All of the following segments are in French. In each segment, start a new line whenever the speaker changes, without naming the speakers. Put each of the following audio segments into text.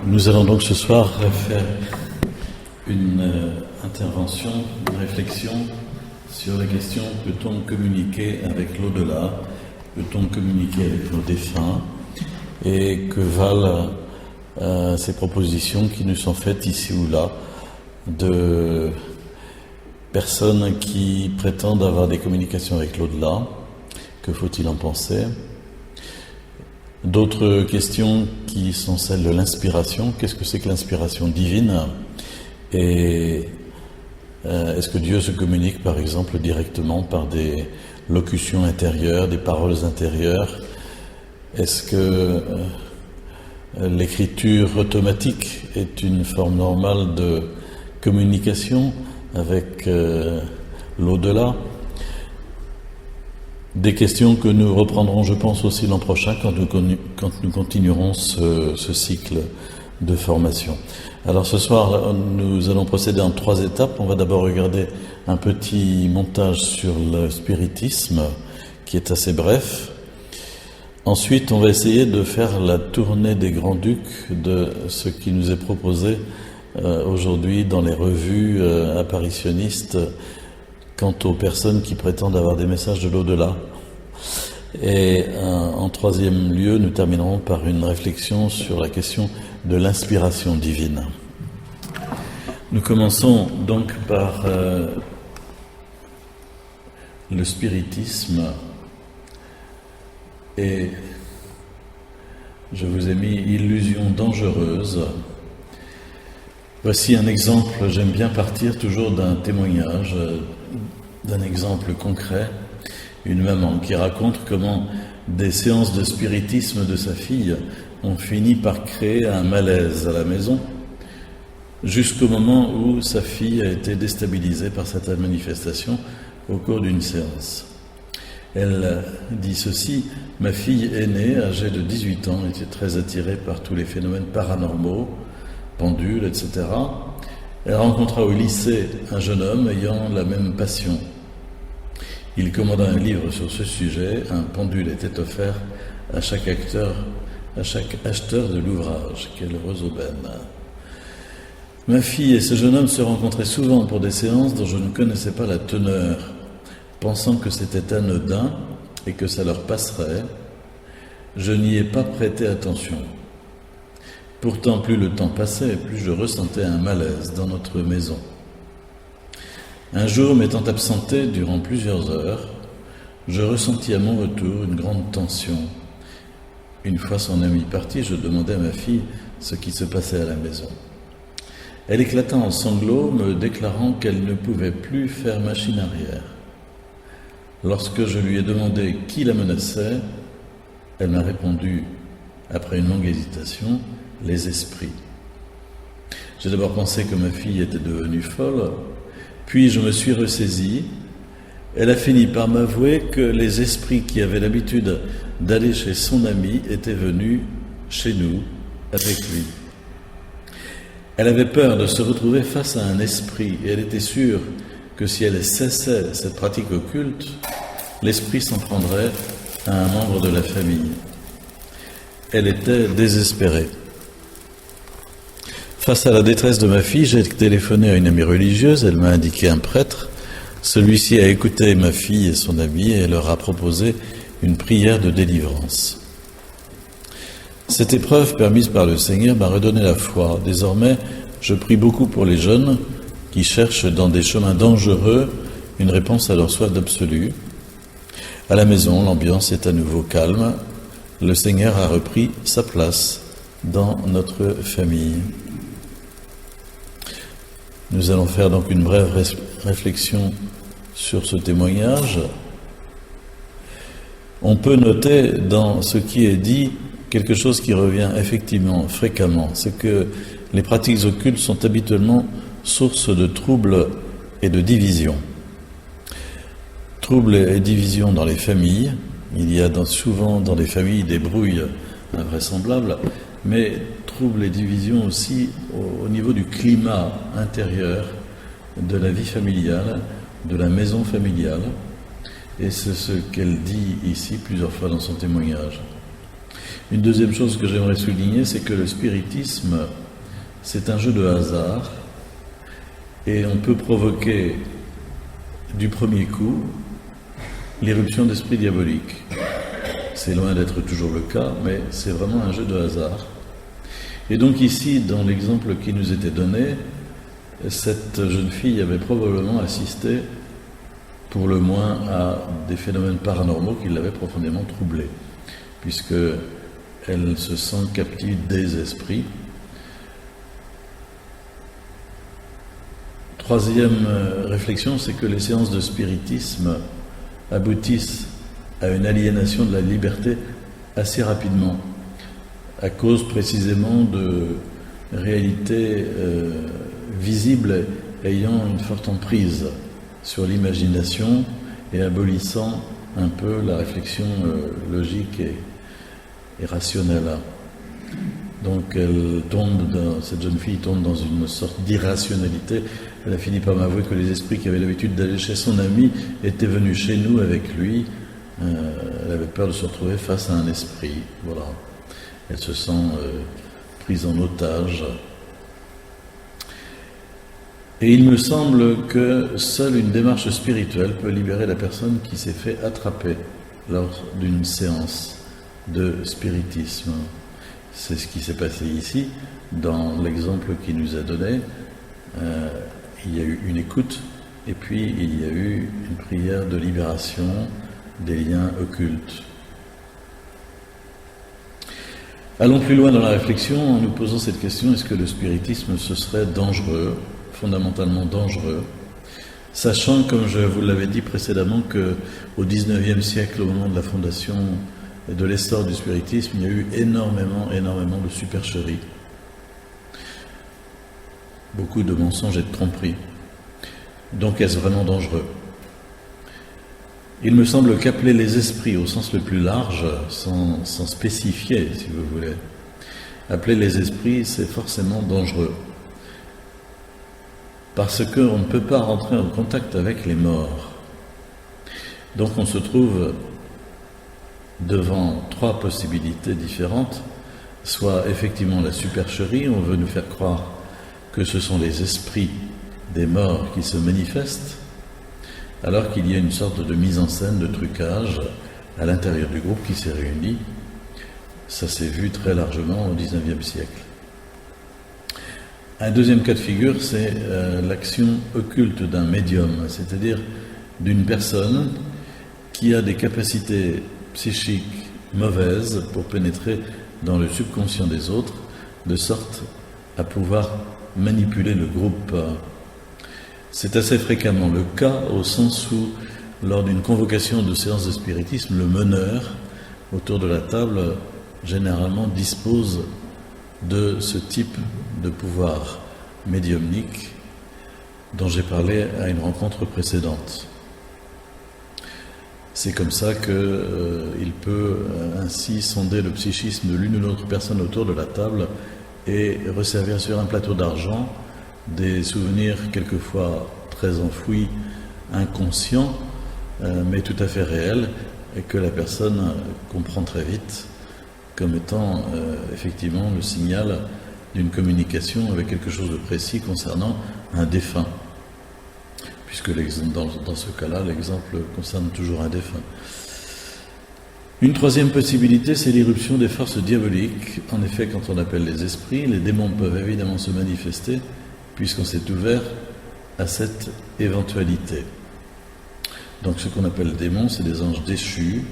Nous allons donc ce soir faire une intervention, une réflexion sur la question: peut-on communiquer avec l'au-delà? Peut-on communiquer avec nos défunts? Et que valent ces propositions qui nous sont faites ici ou là de personnes qui prétendent avoir des communications avec l'au-delà? Que faut-il en penser? D'autres questions qui sont celles de l'inspiration. Qu'est-ce que c'est que l'inspiration divine? Et est-ce que Dieu se communique par exemple directement par des locutions intérieures, des paroles intérieures? Est-ce que l'écriture automatique est une forme normale de communication avec l'au-delà? Des questions que nous reprendrons, je pense, aussi l'an prochain quand nous continuerons ce cycle de formation. Alors ce soir, nous allons procéder en 3 étapes. On va d'abord regarder un petit montage sur le spiritisme qui est assez bref. Ensuite, on va essayer de faire la tournée des grands-ducs de ce qui nous est proposé aujourd'hui dans les revues apparitionnistes quant aux personnes qui prétendent avoir des messages de l'au-delà. Et en 3e lieu, nous terminerons par une réflexion sur la question de l'inspiration divine. Nous commençons donc par le spiritisme, et je vous ai mis illusion dangereuse. Voici un exemple. J'aime bien partir toujours d'un témoignage, d'un exemple concret. Une maman qui raconte comment des séances de spiritisme de sa fille ont fini par créer un malaise à la maison, jusqu'au moment où sa fille a été déstabilisée par certaines manifestations au cours d'une séance. Elle dit ceci: ma fille aînée, âgée de 18 ans, était très attirée par tous les phénomènes paranormaux, pendules, etc. Elle rencontra au lycée un jeune homme ayant la même passion. Il commanda un livre sur ce sujet. Un pendule était offert à chaque acheteur de l'ouvrage. Quelle heureuse aubaine! Ma fille et ce jeune homme se rencontraient souvent pour des séances dont je ne connaissais pas la teneur. Pensant que c'était anodin et que ça leur passerait, je n'y ai pas prêté attention. Pourtant, plus le temps passait, plus je ressentais un malaise dans notre maison. Un jour, m'étant absenté durant plusieurs heures, je ressentis à mon retour une grande tension. Une fois son ami parti, je demandai à ma fille ce qui se passait à la maison. Elle éclata en sanglots, me déclarant qu'elle ne pouvait plus faire machine arrière. Lorsque je lui ai demandé qui la menaçait, elle m'a répondu, après une longue hésitation, les esprits. J'ai d'abord pensé que ma fille était devenue folle, puis je me suis ressaisi. Elle a fini par m'avouer que les esprits qui avaient l'habitude d'aller chez son ami étaient venus chez nous avec lui. Elle avait peur de se retrouver face à un esprit et elle était sûre que si elle cessait cette pratique occulte, l'esprit s'en prendrait à un membre de la famille. Elle était désespérée. Face à la détresse de ma fille, j'ai téléphoné à une amie religieuse, elle m'a indiqué un prêtre. Celui-ci a écouté ma fille et son amie et leur a proposé une prière de délivrance. Cette épreuve permise par le Seigneur m'a redonné la foi. Désormais, je prie beaucoup pour les jeunes qui cherchent dans des chemins dangereux une réponse à leur soif d'absolu. À la maison, l'ambiance est à nouveau calme. Le Seigneur a repris sa place dans notre famille. Nous allons faire donc une brève réflexion sur ce témoignage. On peut noter dans ce qui est dit quelque chose qui revient effectivement fréquemment, c'est que les pratiques occultes sont habituellement source de troubles et de divisions. Troubles et divisions dans les familles. Il y a souvent dans les familles des brouilles invraisemblables, mais troubles et divisions aussi au niveau du climat intérieur de la vie familiale, de la maison familiale. Et c'est ce qu'elle dit ici plusieurs fois dans son témoignage. Une deuxième chose que j'aimerais souligner, c'est que le spiritisme, c'est un jeu de hasard et on peut provoquer du premier coup l'irruption d'esprits diaboliques. C'est loin d'être toujours le cas, mais c'est vraiment un jeu de hasard. Et donc ici, dans l'exemple qui nous était donné, cette jeune fille avait probablement assisté, pour le moins, à des phénomènes paranormaux qui l'avaient profondément troublée, puisque elle se sent captive des esprits. Troisième réflexion, c'est que les séances de spiritisme aboutissent à une aliénation de la liberté assez rapidement, à cause précisément de réalités visibles ayant une forte emprise sur l'imagination et abolissant un peu la réflexion logique et rationnelle. Donc cette jeune fille tombe dans une sorte d'irrationalité. Elle a fini par m'avouer que les esprits qui avaient l'habitude d'aller chez son ami étaient venus chez nous avec lui. Elle avait peur de se retrouver face à un esprit. Voilà. Elle se sent prise en otage. Et il me semble que seule une démarche spirituelle peut libérer la personne qui s'est fait attraper lors d'une séance de spiritisme. C'est ce qui s'est passé ici, dans l'exemple qu'il nous a donné. Il y a eu une écoute, et puis il y a eu une prière de libération des liens occultes. Allons plus loin dans la réflexion en nous posant cette question: est-ce que le spiritisme, ce serait dangereux, fondamentalement dangereux, sachant, comme je vous l'avais dit précédemment, qu'au XIXe siècle, au moment de la fondation et de l'essor du spiritisme, il y a eu énormément de supercheries, beaucoup de mensonges et de tromperies. Donc est-ce vraiment dangereux? Il me semble qu'appeler les esprits au sens le plus large, sans spécifier, si vous voulez, appeler les esprits, c'est forcément dangereux. Parce qu'on ne peut pas rentrer en contact avec les morts. Donc on se trouve devant trois possibilités différentes. Soit effectivement la supercherie, on veut nous faire croire que ce sont les esprits des morts qui se manifestent, alors qu'il y a une sorte de mise en scène, de trucage à l'intérieur du groupe qui s'est réuni. Ça s'est vu très largement au XIXe siècle. Un deuxième cas de figure, c'est l'action occulte d'un médium, c'est-à-dire d'une personne qui a des capacités psychiques mauvaises pour pénétrer dans le subconscient des autres, de sorte à pouvoir manipuler le groupe. C'est assez fréquemment le cas, au sens où, lors d'une convocation de séance de spiritisme, le meneur, autour de la table, généralement dispose de ce type de pouvoir médiumnique dont j'ai parlé à une rencontre précédente. C'est comme ça qu'il peut ainsi sonder le psychisme de l'une ou l'autre personne autour de la table et resservir sur un plateau d'argent des souvenirs quelquefois très enfouis, inconscients, mais tout à fait réels, et que la personne comprend très vite comme étant effectivement le signal d'une communication avec quelque chose de précis concernant un défunt, puisque dans ce cas-là, l'exemple concerne toujours un défunt. Une troisième possibilité, c'est l'irruption des forces diaboliques. En effet, quand on appelle les esprits, les démons peuvent évidemment se manifester, puisqu'on s'est ouvert à cette éventualité. Donc ce qu'on appelle démons, c'est des anges déchus,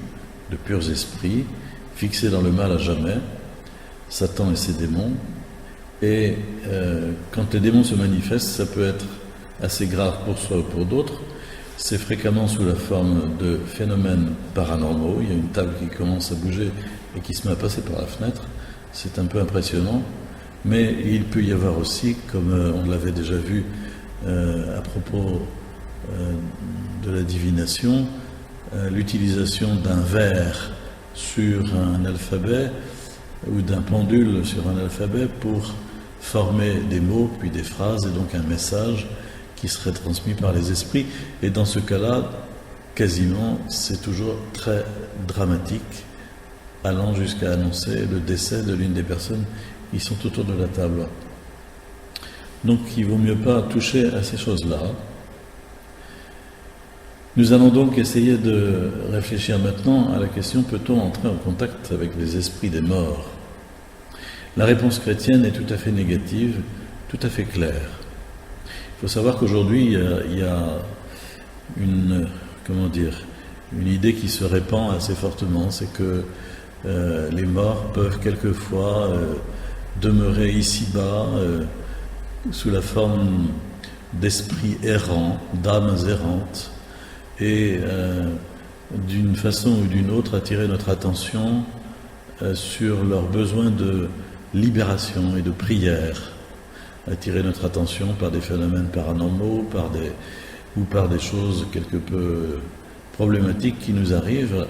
de purs esprits, fixés dans le mal à jamais, Satan et ses démons. Et quand les démons se manifestent, ça peut être assez grave pour soi ou pour d'autres. C'est fréquemment sous la forme de phénomènes paranormaux. Il y a une table qui commence à bouger et qui se met à passer par la fenêtre. C'est un peu impressionnant. Mais il peut y avoir aussi, comme on l'avait déjà vu à propos de la divination, l'utilisation d'un vers sur un alphabet ou d'un pendule sur un alphabet pour former des mots, puis des phrases, et donc un message qui serait transmis par les esprits. Et dans ce cas-là, quasiment, c'est toujours très dramatique allant jusqu'à annoncer le décès de l'une des personnes qui sont autour de la table. Donc il ne vaut mieux pas toucher à ces choses-là. Nous allons donc essayer de réfléchir maintenant à la question: peut-on entrer en contact avec les esprits des morts? La réponse chrétienne est tout à fait négative, tout à fait claire. Il faut savoir qu'aujourd'hui, il y a une idée qui se répand assez fortement, c'est que les morts peuvent quelquefois demeurer ici-bas sous la forme d'esprits errants, d'âmes errantes, et d'une façon ou d'une autre attirer notre attention sur leurs besoins de libération et de prière, attirer notre attention par des phénomènes paranormaux, ou par des choses quelque peu problématiques qui nous arrivent,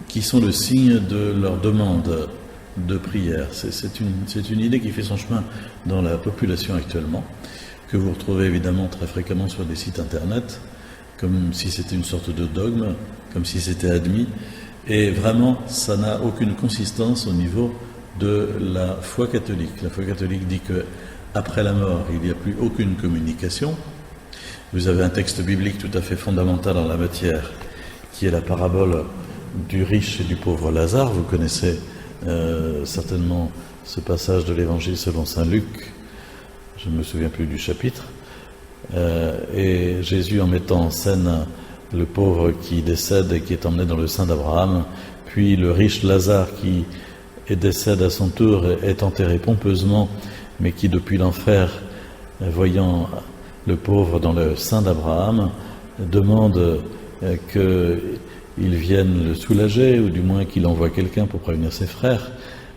qui sont le signe de leur demande de prière. C'est une idée qui fait son chemin dans la population actuellement, que vous retrouvez évidemment très fréquemment sur des sites internet, comme si c'était une sorte de dogme, comme si c'était admis, et vraiment ça n'a aucune consistance au niveau de la foi catholique. La foi catholique dit que après la mort, il n'y a plus aucune communication. Vous avez un texte biblique tout à fait fondamental en la matière, qui est la parabole du riche et du pauvre Lazare. Vous connaissez certainement ce passage de l'Évangile selon saint Luc, je ne me souviens plus du chapitre, et Jésus, en mettant en scène le pauvre qui décède et qui est emmené dans le sein d'Abraham, puis le riche Lazare qui décède à son tour, est enterré pompeusement, mais qui depuis l'enfer, voyant le pauvre dans le sein d'Abraham, demande qu'il vienne le soulager, ou du moins qu'il envoie quelqu'un pour prévenir ses frères.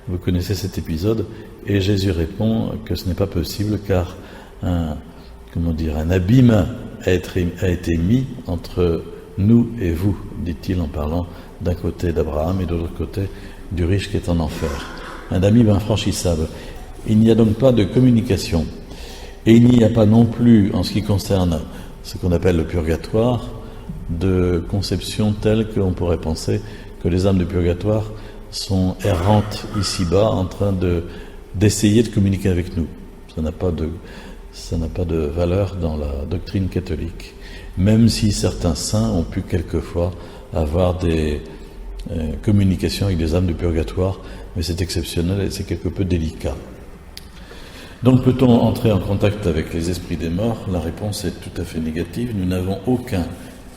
Vous connaissez cet épisode, et Jésus répond que ce n'est pas possible, car un abîme a été mis entre nous et vous, dit-il en parlant d'un côté d'Abraham et de l'autre côté du riche qui est en enfer. Un abîme infranchissable. Il n'y a donc pas de communication. Et il n'y a pas non plus, en ce qui concerne ce qu'on appelle le purgatoire, de conception telle qu'on pourrait penser que les âmes de purgatoire sont errantes ici-bas en train d'essayer de communiquer avec nous. Ça n'a pas de valeur dans la doctrine catholique, même si certains saints ont pu quelquefois avoir des communications avec des âmes de purgatoire, mais c'est exceptionnel et c'est quelque peu délicat. Donc peut-on entrer en contact avec les esprits des morts? La réponse est tout à fait négative. Nous n'avons aucun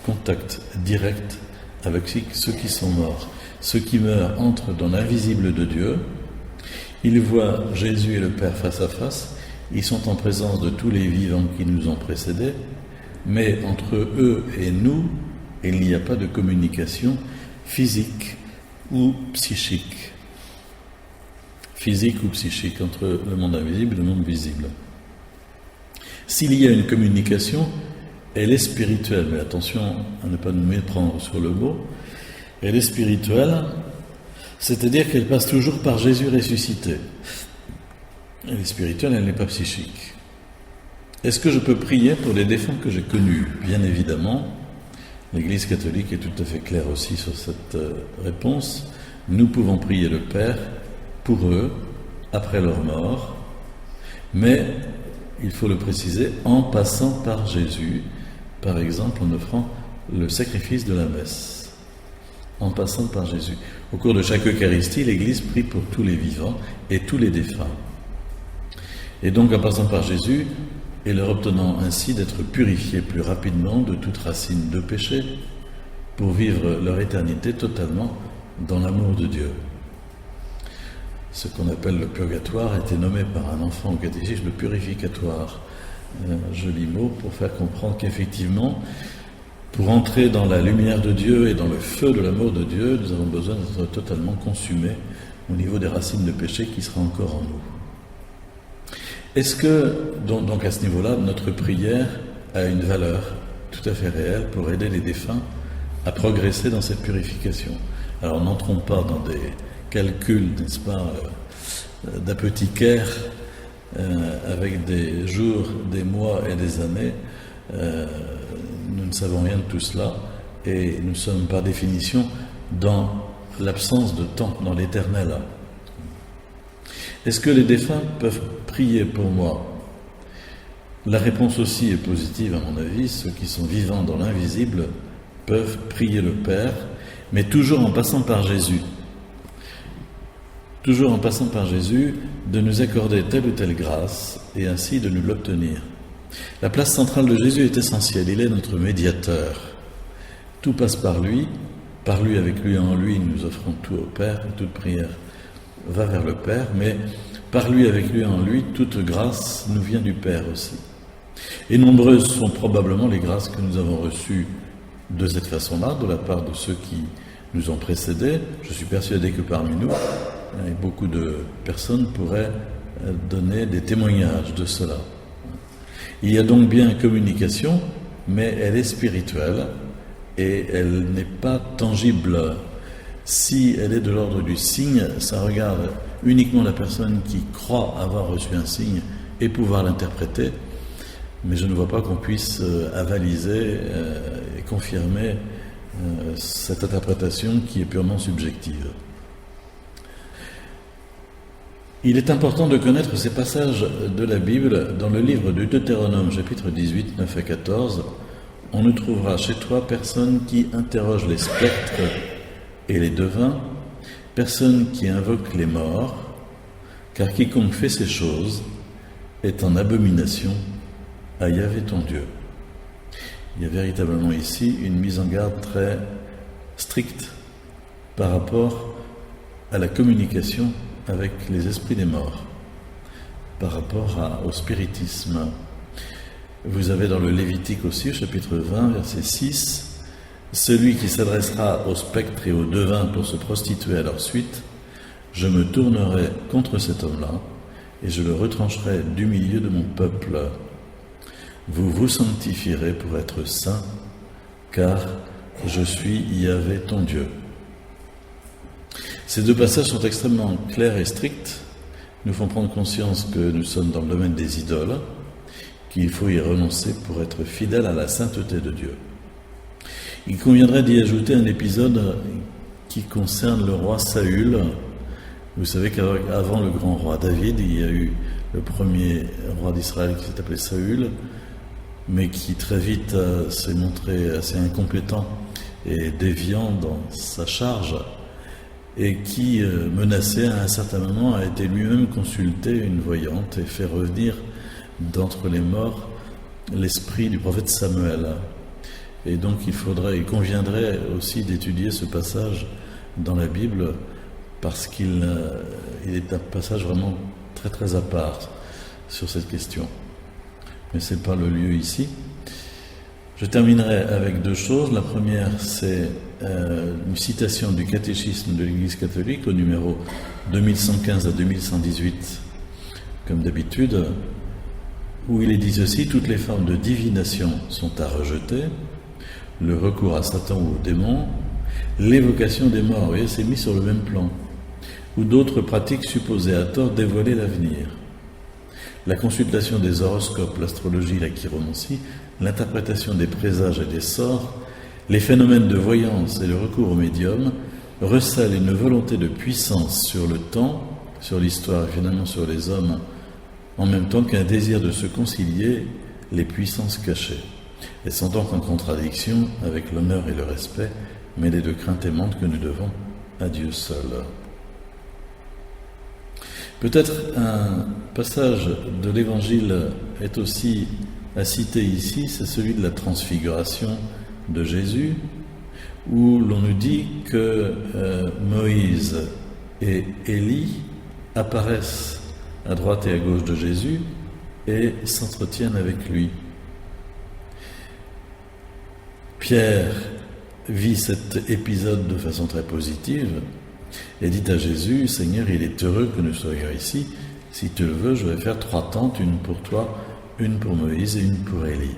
contact direct avec ceux qui sont morts. Ceux qui meurent entrent dans l'invisible de Dieu. Ils voient Jésus et le Père face à face. Ils sont en présence de tous les vivants qui nous ont précédés. Mais entre eux et nous, il n'y a pas de communication physique ou psychique. Physique ou psychique entre le monde invisible et le monde visible. S'il y a une communication, elle est spirituelle, mais attention à ne pas nous méprendre sur le mot. Elle est spirituelle, c'est-à-dire qu'elle passe toujours par Jésus ressuscité. Elle est spirituelle, elle n'est pas psychique. Est-ce que je peux prier pour les défunts que j'ai connus? Bien évidemment, l'Église catholique est tout à fait claire aussi sur cette réponse. Nous pouvons prier le Père pour eux, après leur mort, mais, il faut le préciser, en passant par Jésus, par exemple en offrant le sacrifice de la messe, en passant par Jésus. Au cours de chaque Eucharistie, l'Église prie pour tous les vivants et tous les défunts. Et donc en passant par Jésus, et leur obtenant ainsi d'être purifiés plus rapidement de toute racine de péché, pour vivre leur éternité totalement dans l'amour de Dieu. Ce qu'on appelle le purgatoire a été nommé par un enfant au catéchisme le purificatoire. Un joli mot pour faire comprendre qu'effectivement, pour entrer dans la lumière de Dieu et dans le feu de l'amour de Dieu, nous avons besoin d'être totalement consumés au niveau des racines de péché qui sera encore en nous. Est-ce que, donc à ce niveau-là, notre prière a une valeur tout à fait réelle pour aider les défunts à progresser dans cette purification? Alors n'entrons pas dans des calculs, n'est-ce pas, d'apothicaire, avec des jours, des mois et des années. Nous ne savons rien de tout cela et nous sommes par définition dans l'absence de temps dans l'éternel. Est-ce que les défunts peuvent prier pour moi? La réponse aussi est positive à mon avis. Ceux qui sont vivants dans l'invisible peuvent prier le Père, mais toujours en passant par Jésus. Toujours en passant par Jésus, de nous accorder telle ou telle grâce et ainsi de nous l'obtenir. La place centrale de Jésus est essentielle. Il est notre médiateur. Tout passe par lui, avec lui, en lui, nous offrons tout au Père, et toute prière va vers le Père, mais par lui, avec lui, en lui, toute grâce nous vient du Père aussi. Et nombreuses sont probablement les grâces que nous avons reçues de cette façon-là, de la part de ceux qui nous ont précédés. Je suis persuadé que parmi nous, beaucoup de personnes pourraient donner des témoignages de cela. Il y a donc bien communication, mais elle est spirituelle et elle n'est pas tangible. Si elle est de l'ordre du signe, ça regarde uniquement la personne qui croit avoir reçu un signe et pouvoir l'interpréter, mais je ne vois pas qu'on puisse avaliser et confirmer cette interprétation qui est purement subjective. Il est important de connaître ces passages de la Bible. Dans le livre de Deutéronome, chapitre 18, 9 à 14, on ne trouvera chez toi personne qui interroge les spectres et les devins, personne qui invoque les morts, car quiconque fait ces choses est en abomination à Yahvé ton Dieu. Il y a véritablement ici une mise en garde très stricte par rapport à la communication avec les esprits des morts, par rapport au spiritisme. Vous avez dans le Lévitique aussi, chapitre 20, verset 6, « Celui qui s'adressera aux spectres et aux devins pour se prostituer à leur suite, je me tournerai contre cet homme-là, et je le retrancherai du milieu de mon peuple. Vous vous sanctifierez pour être saints, car je suis Yahvé ton Dieu. » Ces deux passages sont extrêmement clairs et stricts, nous font prendre conscience que nous sommes dans le domaine des idoles, qu'il faut y renoncer pour être fidèle à la sainteté de Dieu. Il conviendrait d'y ajouter un épisode qui concerne le roi Saül. Vous savez qu'avant le grand roi David, il y a eu le premier roi d'Israël qui s'est appelé Saül, mais qui très vite s'est montré assez incompétent et déviant dans sa charge, et qui, menacé à un certain moment, a été lui-même consulté une voyante et fait revenir d'entre les morts l'esprit du prophète Samuel. Et donc il conviendrait aussi d'étudier ce passage dans la Bible, parce qu'il est un passage vraiment très très à part sur cette question. Mais ce n'est pas le lieu ici. Je terminerai avec deux choses. La première, c'est une citation du catéchisme de l'Église catholique au numéro 2115 à 2118, comme d'habitude, où il est dit ceci: toutes les formes de divination sont à rejeter, le recours à Satan ou aux démons, l'évocation des morts, vous voyez, c'est mis sur le même plan, ou d'autres pratiques supposées à tort dévoiler l'avenir. La consultation des horoscopes, l'astrologie, la chiromancie, l'interprétation des présages et des sorts, les phénomènes de voyance et le recours aux médiums recèlent une volonté de puissance sur le temps, sur l'histoire et finalement sur les hommes, en même temps qu'un désir de se concilier les puissances cachées. Elles sont donc en contradiction avec l'honneur et le respect, mêlés de crainte aimante que nous devons à Dieu seul. Peut-être un passage de l'Évangile est aussi à citer ici, c'est celui de la transfiguration de Jésus, où l'on nous dit que Moïse et Élie apparaissent à droite et à gauche de Jésus et s'entretiennent avec lui. Pierre vit cet épisode de façon très positive et dit à Jésus: Seigneur, il est heureux que nous soyons ici. Si tu le veux, je vais faire 3 tentes, une pour toi, une pour Moïse et une pour Élie.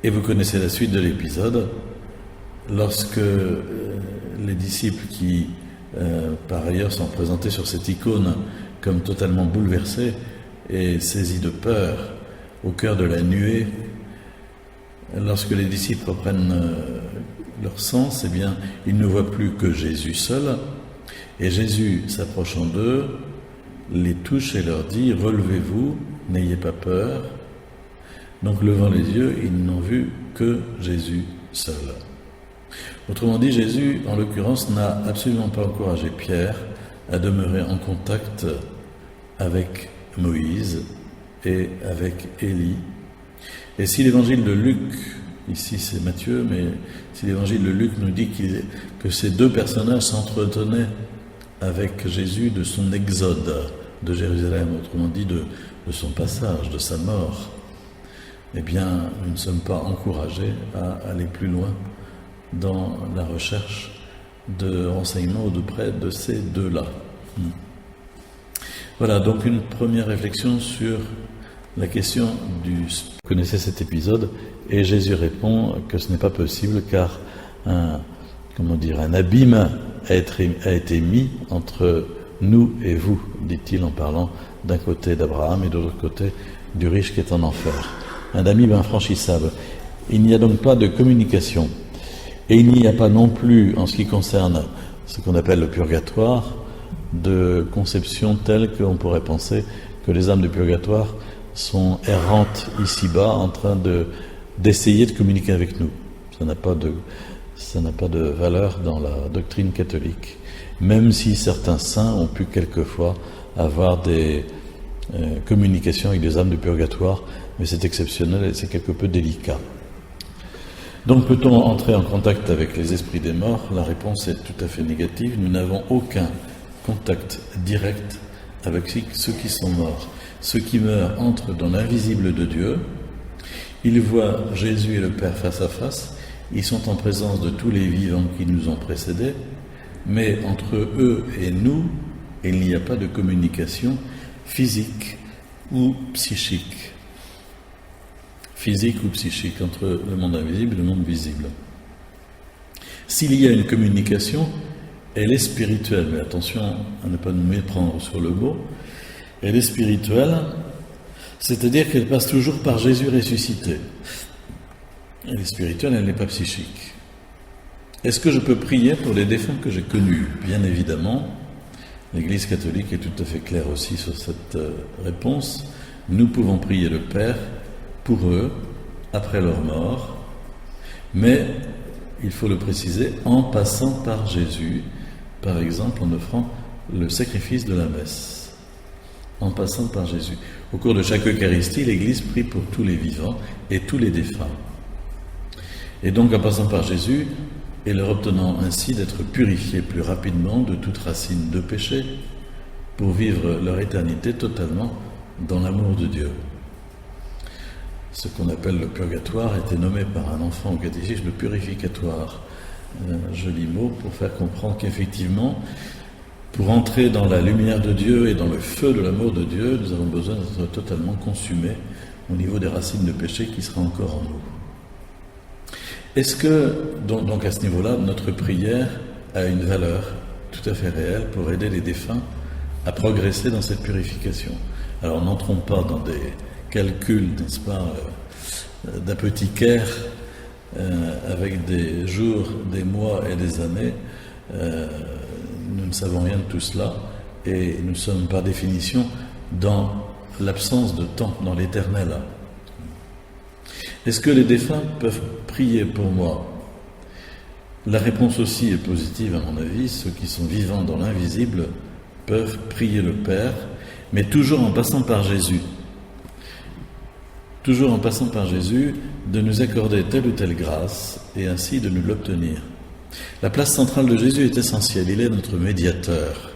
Et vous connaissez la suite de l'épisode. Lorsque les disciples qui, par ailleurs, sont présentés sur cette icône comme totalement bouleversés et saisis de peur au cœur de la nuée, lorsque les disciples reprennent leur sens, eh bien, ils ne voient plus que Jésus seul, et Jésus, s'approchant d'eux, les touche et leur dit « Relevez-vous, n'ayez pas peur ». Donc, levant les yeux, ils n'ont vu que Jésus seul. Autrement dit, Jésus, en l'occurrence, n'a absolument pas encouragé Pierre à demeurer en contact avec Moïse et avec Élie. Et si l'évangile de Luc, ici c'est Matthieu, mais si l'évangile de Luc nous dit que ces deux personnages s'entretenaient avec Jésus de son exode de Jérusalem, autrement dit de son passage, de sa mort, eh bien, nous ne sommes pas encouragés à aller plus loin dans la recherche de renseignements auprès de ces deux-là. Voilà, donc une première réflexion sur la question du... Vous connaissez cet épisode, et Jésus répond que ce n'est pas possible car un abîme a été mis entre nous et vous, dit-il en parlant d'un côté d'Abraham et de l'autre côté du riche qui est en enfer. Un abîme infranchissable. Il n'y a donc pas de communication. Et il n'y a pas non plus, en ce qui concerne ce qu'on appelle le purgatoire, de conception telle qu'on pourrait penser que les âmes du purgatoire sont errantes ici-bas en train d'essayer de communiquer avec nous. Ça n'a pas de valeur dans la doctrine catholique, même si certains saints ont pu quelquefois avoir des communications avec des âmes du purgatoire, mais c'est exceptionnel et c'est quelque peu délicat. Donc peut-on entrer en contact avec les esprits des morts? La réponse est tout à fait négative. Nous n'avons aucun contact direct avec ceux qui sont morts. Ceux qui meurent entrent dans l'invisible de Dieu. Ils voient Jésus et le Père face à face. Ils sont en présence de tous les vivants qui nous ont précédés. Mais entre eux et nous, il n'y a pas de communication physique ou psychique. Physique ou psychique entre le monde invisible et le monde visible. S'il y a une communication, elle est spirituelle, mais attention à ne pas nous méprendre sur le mot. Elle est spirituelle, c'est-à-dire qu'elle passe toujours par Jésus ressuscité. Elle est spirituelle, elle n'est pas psychique. Est-ce que je peux prier pour les défunts que j'ai connus? Bien évidemment, l'Église catholique est tout à fait claire aussi sur cette réponse. Nous pouvons prier le Père pour eux, après leur mort, mais, il faut le préciser, en passant par Jésus, par exemple en offrant le sacrifice de la messe, en passant par Jésus. Au cours de chaque Eucharistie, l'Église prie pour tous les vivants et tous les défunts. Et donc en passant par Jésus, et leur obtenant ainsi d'être purifiés plus rapidement de toute racine de péché, pour vivre leur éternité totalement dans l'amour de Dieu. Ce qu'on appelle le purgatoire a été nommé par un enfant au catéchisme le purificatoire. Un joli mot pour faire comprendre qu'effectivement, pour entrer dans la lumière de Dieu et dans le feu de l'amour de Dieu, nous avons besoin d'être totalement consumés au niveau des racines de péché qui sera encore en nous. Est-ce que, donc à ce niveau-là, notre prière a une valeur tout à fait réelle pour aider les défunts à progresser dans cette purification? Alors n'entrons pas dans des calculs, n'est-ce pas, d'apothicaire avec des jours, des mois et des années. Nous ne savons rien de tout cela et nous sommes par définition dans l'absence de temps, dans l'éternel. Est-ce que les défunts peuvent prier pour moi? La réponse aussi est positive à mon avis. Ceux qui sont vivants dans l'invisible peuvent prier le Père, mais toujours en passant par Jésus. Toujours en passant par Jésus, de nous accorder telle ou telle grâce et ainsi de nous l'obtenir. La place centrale de Jésus est essentielle, il est notre médiateur.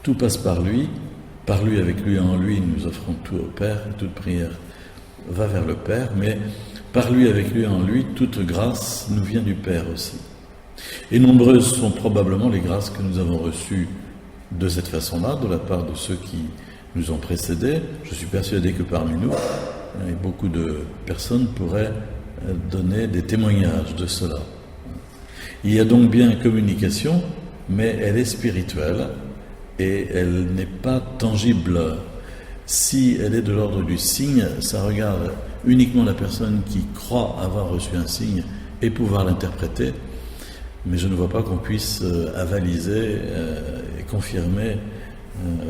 Tout passe par lui, avec lui, en lui, nous offrons tout au Père, toute prière va vers le Père, mais par lui, avec lui, en lui, toute grâce nous vient du Père aussi. Et nombreuses sont probablement les grâces que nous avons reçues de cette façon-là, de la part de ceux qui nous ont précédés. Je suis persuadé que parmi nous, et beaucoup de personnes pourraient donner des témoignages de cela. Il y a donc bien communication, mais elle est spirituelle et elle n'est pas tangible. Si elle est de l'ordre du signe, ça regarde uniquement la personne qui croit avoir reçu un signe et pouvoir l'interpréter. mais je ne vois pas qu'on puisse avaliser et confirmer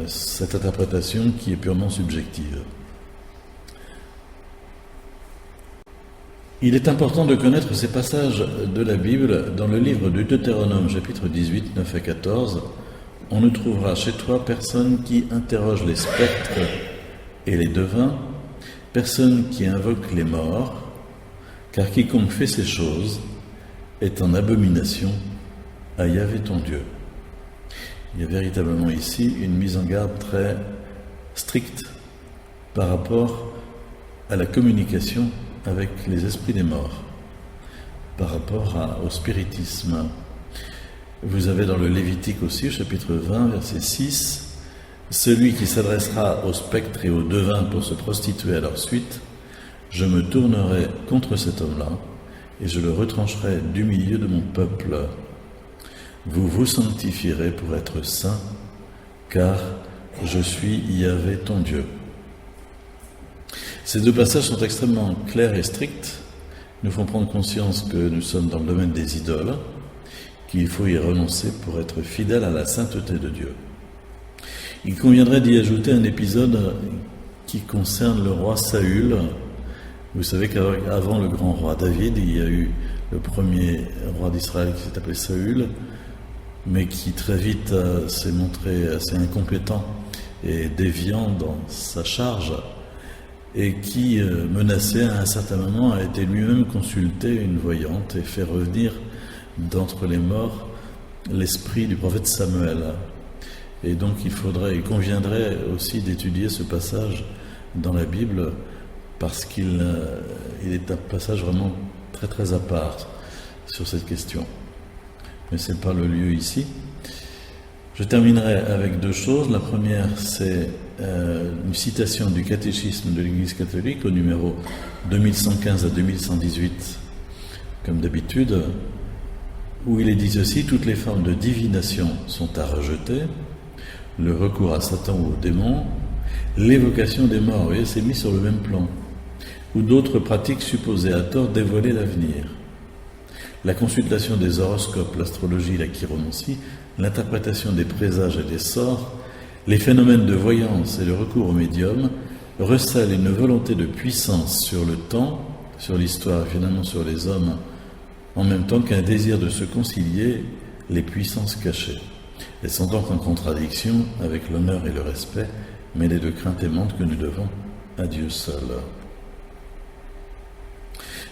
cette interprétation qui est purement subjective. Il est important de connaître ces passages de la Bible. Dans le livre du Deutéronome, chapitre 18, 9 à 14, on ne trouvera chez toi personne qui interroge les spectres et les devins, personne qui invoque les morts, car quiconque fait ces choses est en abomination à Yahvé ton Dieu. Il y a véritablement ici une mise en garde très stricte par rapport à la communication avec les esprits des morts, par rapport au spiritisme. Vous avez dans le Lévitique aussi, chapitre 20, verset 6, « Celui qui s'adressera aux spectres et aux devins pour se prostituer à leur suite, je me tournerai contre cet homme-là, et je le retrancherai du milieu de mon peuple. Vous vous sanctifierez pour être saints, car je suis Yahvé ton Dieu. » Ces deux passages sont extrêmement clairs et stricts, nous font prendre conscience que nous sommes dans le domaine des idoles, qu'il faut y renoncer pour être fidèle à la sainteté de Dieu. Il conviendrait d'y ajouter un épisode qui concerne le roi Saül. Vous savez qu'avant le grand roi David, il y a eu le premier roi d'Israël qui s'est appelé Saül, mais qui très vite s'est montré assez incompétent et déviant dans sa charge, et qui, menacé à un certain moment, a été lui-même consulté une voyante et fait revenir d'entre les morts l'esprit du prophète Samuel. Et donc il conviendrait aussi d'étudier ce passage dans la Bible, parce qu'il est un passage vraiment très très à part sur cette question. Mais ce n'est pas le lieu ici. Je terminerai avec deux choses. La première, c'est une citation du catéchisme de l'Église catholique au numéro 2115 à 2118, comme d'habitude, où il est dit ceci: toutes les formes de divination sont à rejeter, le recours à Satan ou aux démons, l'évocation des morts, vous voyez, c'est mis sur le même plan, ou d'autres pratiques supposées à tort dévoiler l'avenir. La consultation des horoscopes, l'astrologie, la chiromancie, l'interprétation des présages et des sorts, les phénomènes de voyance et le recours aux médiums recèlent une volonté de puissance sur le temps, sur l'histoire et finalement sur les hommes, en même temps qu'un désir de se concilier les puissances cachées. Elles sont donc en contradiction avec l'honneur et le respect, mêlés de crainte aimante que nous devons à Dieu seul.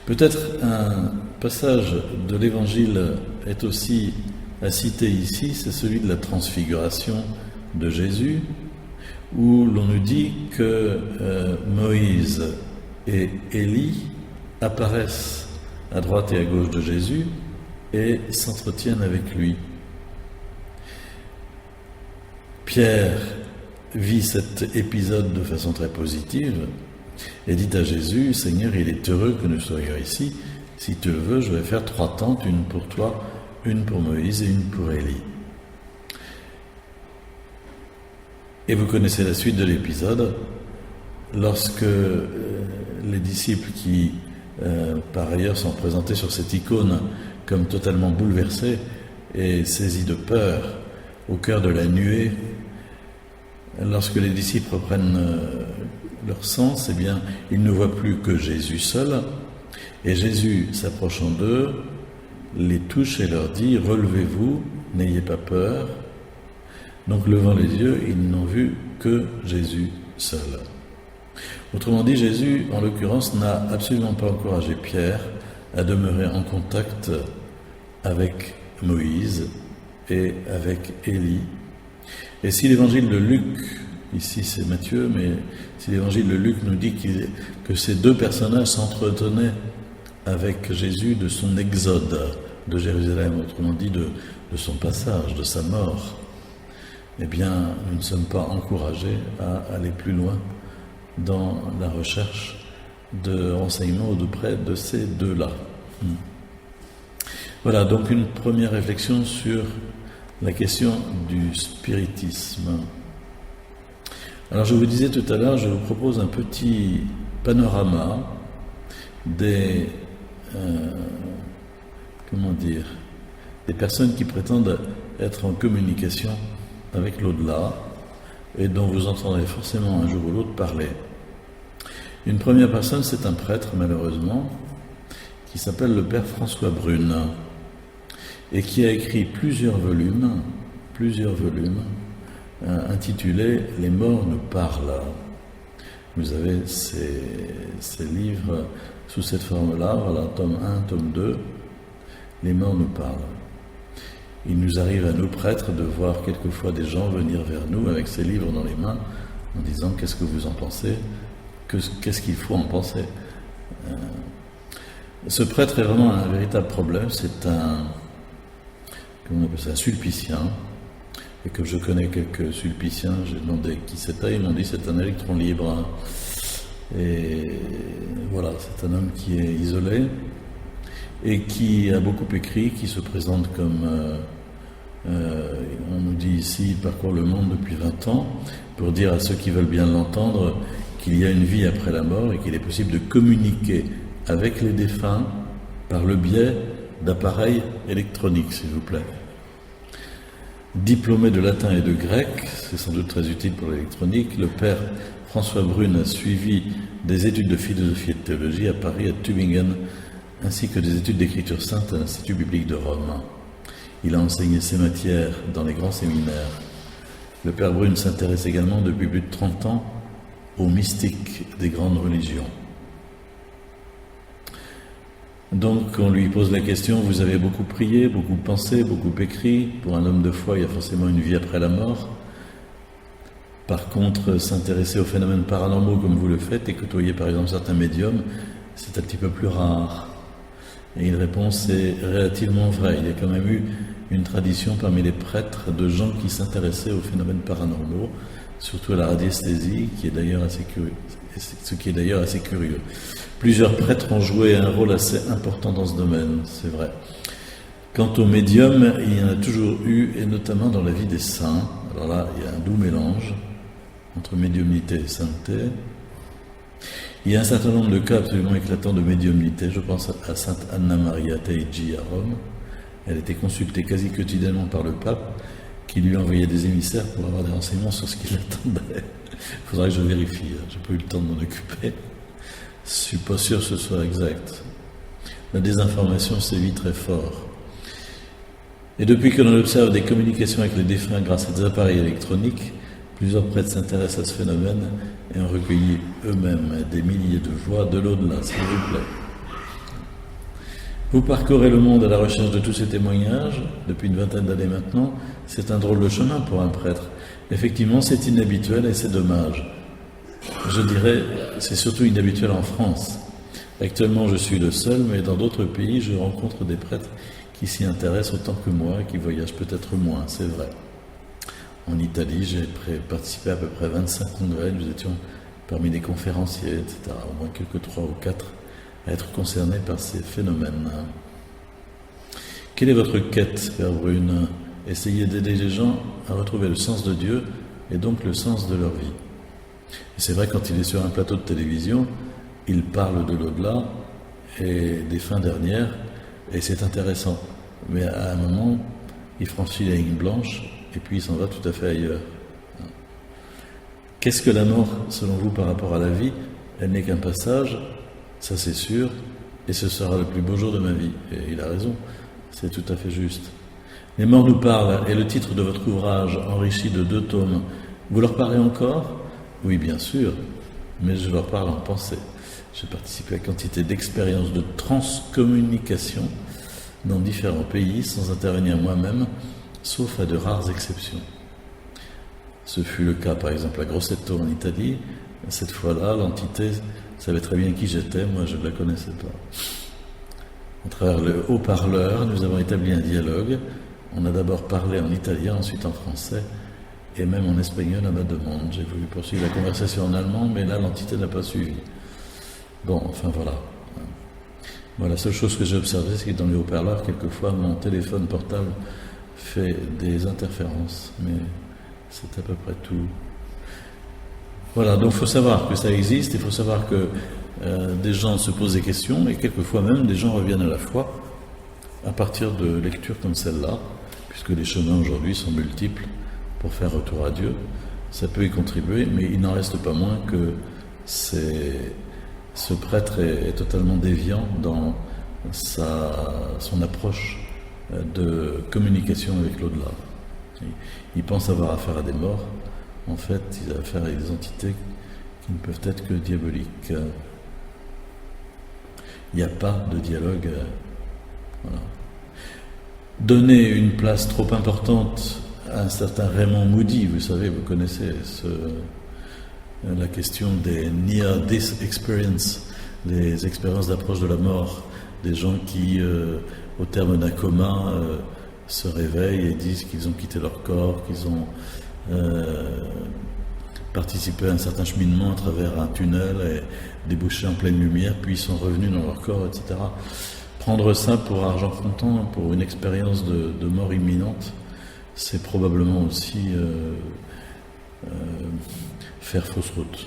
Peut-être un passage de l'Évangile est aussi à citer ici, c'est celui de la transfiguration de Jésus, où l'on nous dit que Moïse et Élie apparaissent à droite et à gauche de Jésus et s'entretiennent avec lui. Pierre vit cet épisode de façon très positive et dit à Jésus: Seigneur, il est heureux que nous soyons ici. Si tu le veux, je vais faire 3 tentes, une pour toi, une pour Moïse et une pour Élie. Et vous connaissez la suite de l'épisode. Lorsque les disciples qui, par ailleurs, sont présentés sur cette icône comme totalement bouleversés et saisis de peur au cœur de la nuée, lorsque les disciples reprennent leur sens, eh bien, ils ne voient plus que Jésus seul, et Jésus, s'approchant d'eux, les touche et leur dit: relevez-vous, n'ayez pas peur. Donc, levant les yeux, ils n'ont vu que Jésus seul. Autrement dit, Jésus, en l'occurrence, n'a absolument pas encouragé Pierre à demeurer en contact avec Moïse et avec Élie. Et si l'évangile de Luc, ici c'est Matthieu, mais si l'évangile de Luc nous dit que ces deux personnages s'entretenaient avec Jésus de son exode de Jérusalem, autrement dit de son passage, de sa mort, eh bien, nous ne sommes pas encouragés à aller plus loin dans la recherche de renseignements auprès de ces deux-là. Voilà, donc une première réflexion sur la question du spiritisme. Alors, je vous disais tout à l'heure, je vous propose un petit panorama des personnes qui prétendent être en communication avec l'au-delà et dont vous entendrez forcément un jour ou l'autre parler. Une première personne, c'est un prêtre, malheureusement, qui s'appelle le père François Brune et qui a écrit plusieurs volumes intitulés « Les morts nous parlent ». Vous avez ces livres sous cette forme-là, voilà, tome 1, tome 2, « Les morts nous parlent ». Il nous arrive à nous prêtres de voir quelquefois des gens venir vers nous avec ces livres dans les mains en disant « Qu'est-ce que vous en pensez ? Qu'est-ce qu'il faut en penser ?» Ce prêtre est vraiment un véritable problème, c'est un sulpicien, et que je connais quelques sulpiciens, j'ai demandé qui c'était, ils m'ont dit c'est un électron libre, et voilà, c'est un homme qui est isolé, et qui a beaucoup écrit, qui se présente comme, on nous dit ici, il parcourt le monde depuis 20 ans, pour dire à ceux qui veulent bien l'entendre qu'il y a une vie après la mort, et qu'il est possible de communiquer avec les défunts par le biais d'appareils électroniques, s'il vous plaît. Diplômé de latin et de grec, c'est sans doute très utile pour l'électronique, le père François Brune a suivi des études de philosophie et de théologie à Paris, à Tübingen, ainsi que des études d'écriture sainte à l'Institut biblique de Rome. Il a enseigné ces matières dans les grands séminaires. Le père Brune s'intéresse également depuis plus de 30 ans aux mystiques des grandes religions. Donc on lui pose la question, vous avez beaucoup prié, beaucoup pensé, beaucoup écrit, pour un homme de foi il y a forcément une vie après la mort. Par contre, s'intéresser aux phénomènes paranormaux comme vous le faites et côtoyer par exemple certains médiums, c'est un petit peu plus rare. Et il répond, c'est relativement vrai, il y a quand même eu une tradition parmi les prêtres de gens qui s'intéressaient aux phénomènes paranormaux, surtout à la radiesthésie, ce qui est d'ailleurs assez curieux. Plusieurs prêtres ont joué un rôle assez important dans ce domaine, c'est vrai. Quant aux médiums, il y en a toujours eu, et notamment dans la vie des saints. Alors là, il y a un doux mélange entre médiumnité et sainteté. Il y a un certain nombre de cas absolument éclatants de médiumnité. Je pense à sainte Anna Maria Taigi à Rome. Elle était consultée quasi quotidiennement par le pape, qui lui envoyait des émissaires pour avoir des renseignements sur ce qui l'attendait. Il faudrait que je vérifie, j'ai pas eu le temps de m'en occuper. Je suis pas sûr que ce soit exact. La désinformation sévit très fort. Et depuis que l'on observe des communications avec les défunts grâce à des appareils électroniques, plusieurs prêtres s'intéressent à ce phénomène et ont recueilli eux-mêmes des milliers de voix de l'au-delà, s'il vous plaît. Vous parcourez le monde à la recherche de tous ces témoignages, depuis une vingtaine d'années maintenant. C'est un drôle de chemin pour un prêtre. Effectivement, c'est inhabituel et c'est dommage. Je dirais, c'est surtout inhabituel en France. Actuellement, je suis le seul, mais dans d'autres pays, je rencontre des prêtres qui s'y intéressent autant que moi, qui voyagent peut-être moins, c'est vrai. En Italie, j'ai participé à peu près 25 congrès, nous étions parmi les conférenciers, etc., au moins quelques 3 ou 4 à être concernés par ces phénomènes. Quelle est votre quête, Père Brune ? Essayez d'aider les gens à retrouver le sens de Dieu et donc le sens de leur vie. Et c'est vrai, quand il est sur un plateau de télévision, il parle de l'au-delà et des fins dernières, et c'est intéressant. Mais à un moment, il franchit la ligne blanche et puis il s'en va tout à fait ailleurs. Qu'est-ce que la mort, selon vous, par rapport à la vie ? Elle n'est qu'un passage, ça c'est sûr, et ce sera le plus beau jour de ma vie. Et il a raison, c'est tout à fait juste. Les morts nous parlent, et le titre de votre ouvrage, enrichi de 2 tomes, vous leur parlez encore ? Oui, bien sûr, mais je leur parle en pensée. J'ai participé à quantité d'expériences de transcommunication dans différents pays, sans intervenir moi-même, sauf à de rares exceptions. Ce fut le cas, par exemple, à Grosseto en Italie. Cette fois-là, l'entité savait très bien qui j'étais, moi je ne la connaissais pas. À travers le haut-parleur, nous avons établi un dialogue. On a d'abord parlé en italien, ensuite en français, et même en espagnol à ma demande. J'ai voulu poursuivre la conversation en allemand, mais là, l'entité n'a pas suivi. Bon, enfin voilà. Bon, la seule chose que j'ai observée, c'est que dans les haut-parleurs, quelquefois, mon téléphone portable fait des interférences, mais c'est à peu près tout. Voilà, donc il faut savoir que ça existe, il faut savoir que des gens se posent des questions, et quelquefois même, des gens reviennent à la foi, à partir de lectures comme celle-là, puisque les chemins aujourd'hui sont multiples pour faire retour à Dieu, ça peut y contribuer, mais il n'en reste pas moins que ce prêtre est totalement déviant dans son approche de communication avec l'au-delà. Il pense avoir affaire à des morts. En fait, il a affaire à des entités qui ne peuvent être que diaboliques. Il n'y a pas de dialogue. Voilà. Donner une place trop importante à un certain Raymond Moody, vous savez, vous connaissez la question des near-death experience, les expériences d'approche de la mort, des gens qui, au terme d'un coma, se réveillent et disent qu'ils ont quitté leur corps, qu'ils ont participé à un certain cheminement à travers un tunnel et débouché en pleine lumière, puis ils sont revenus dans leur corps, etc. Prendre ça pour argent comptant, pour une expérience de mort imminente, c'est probablement aussi faire fausse route,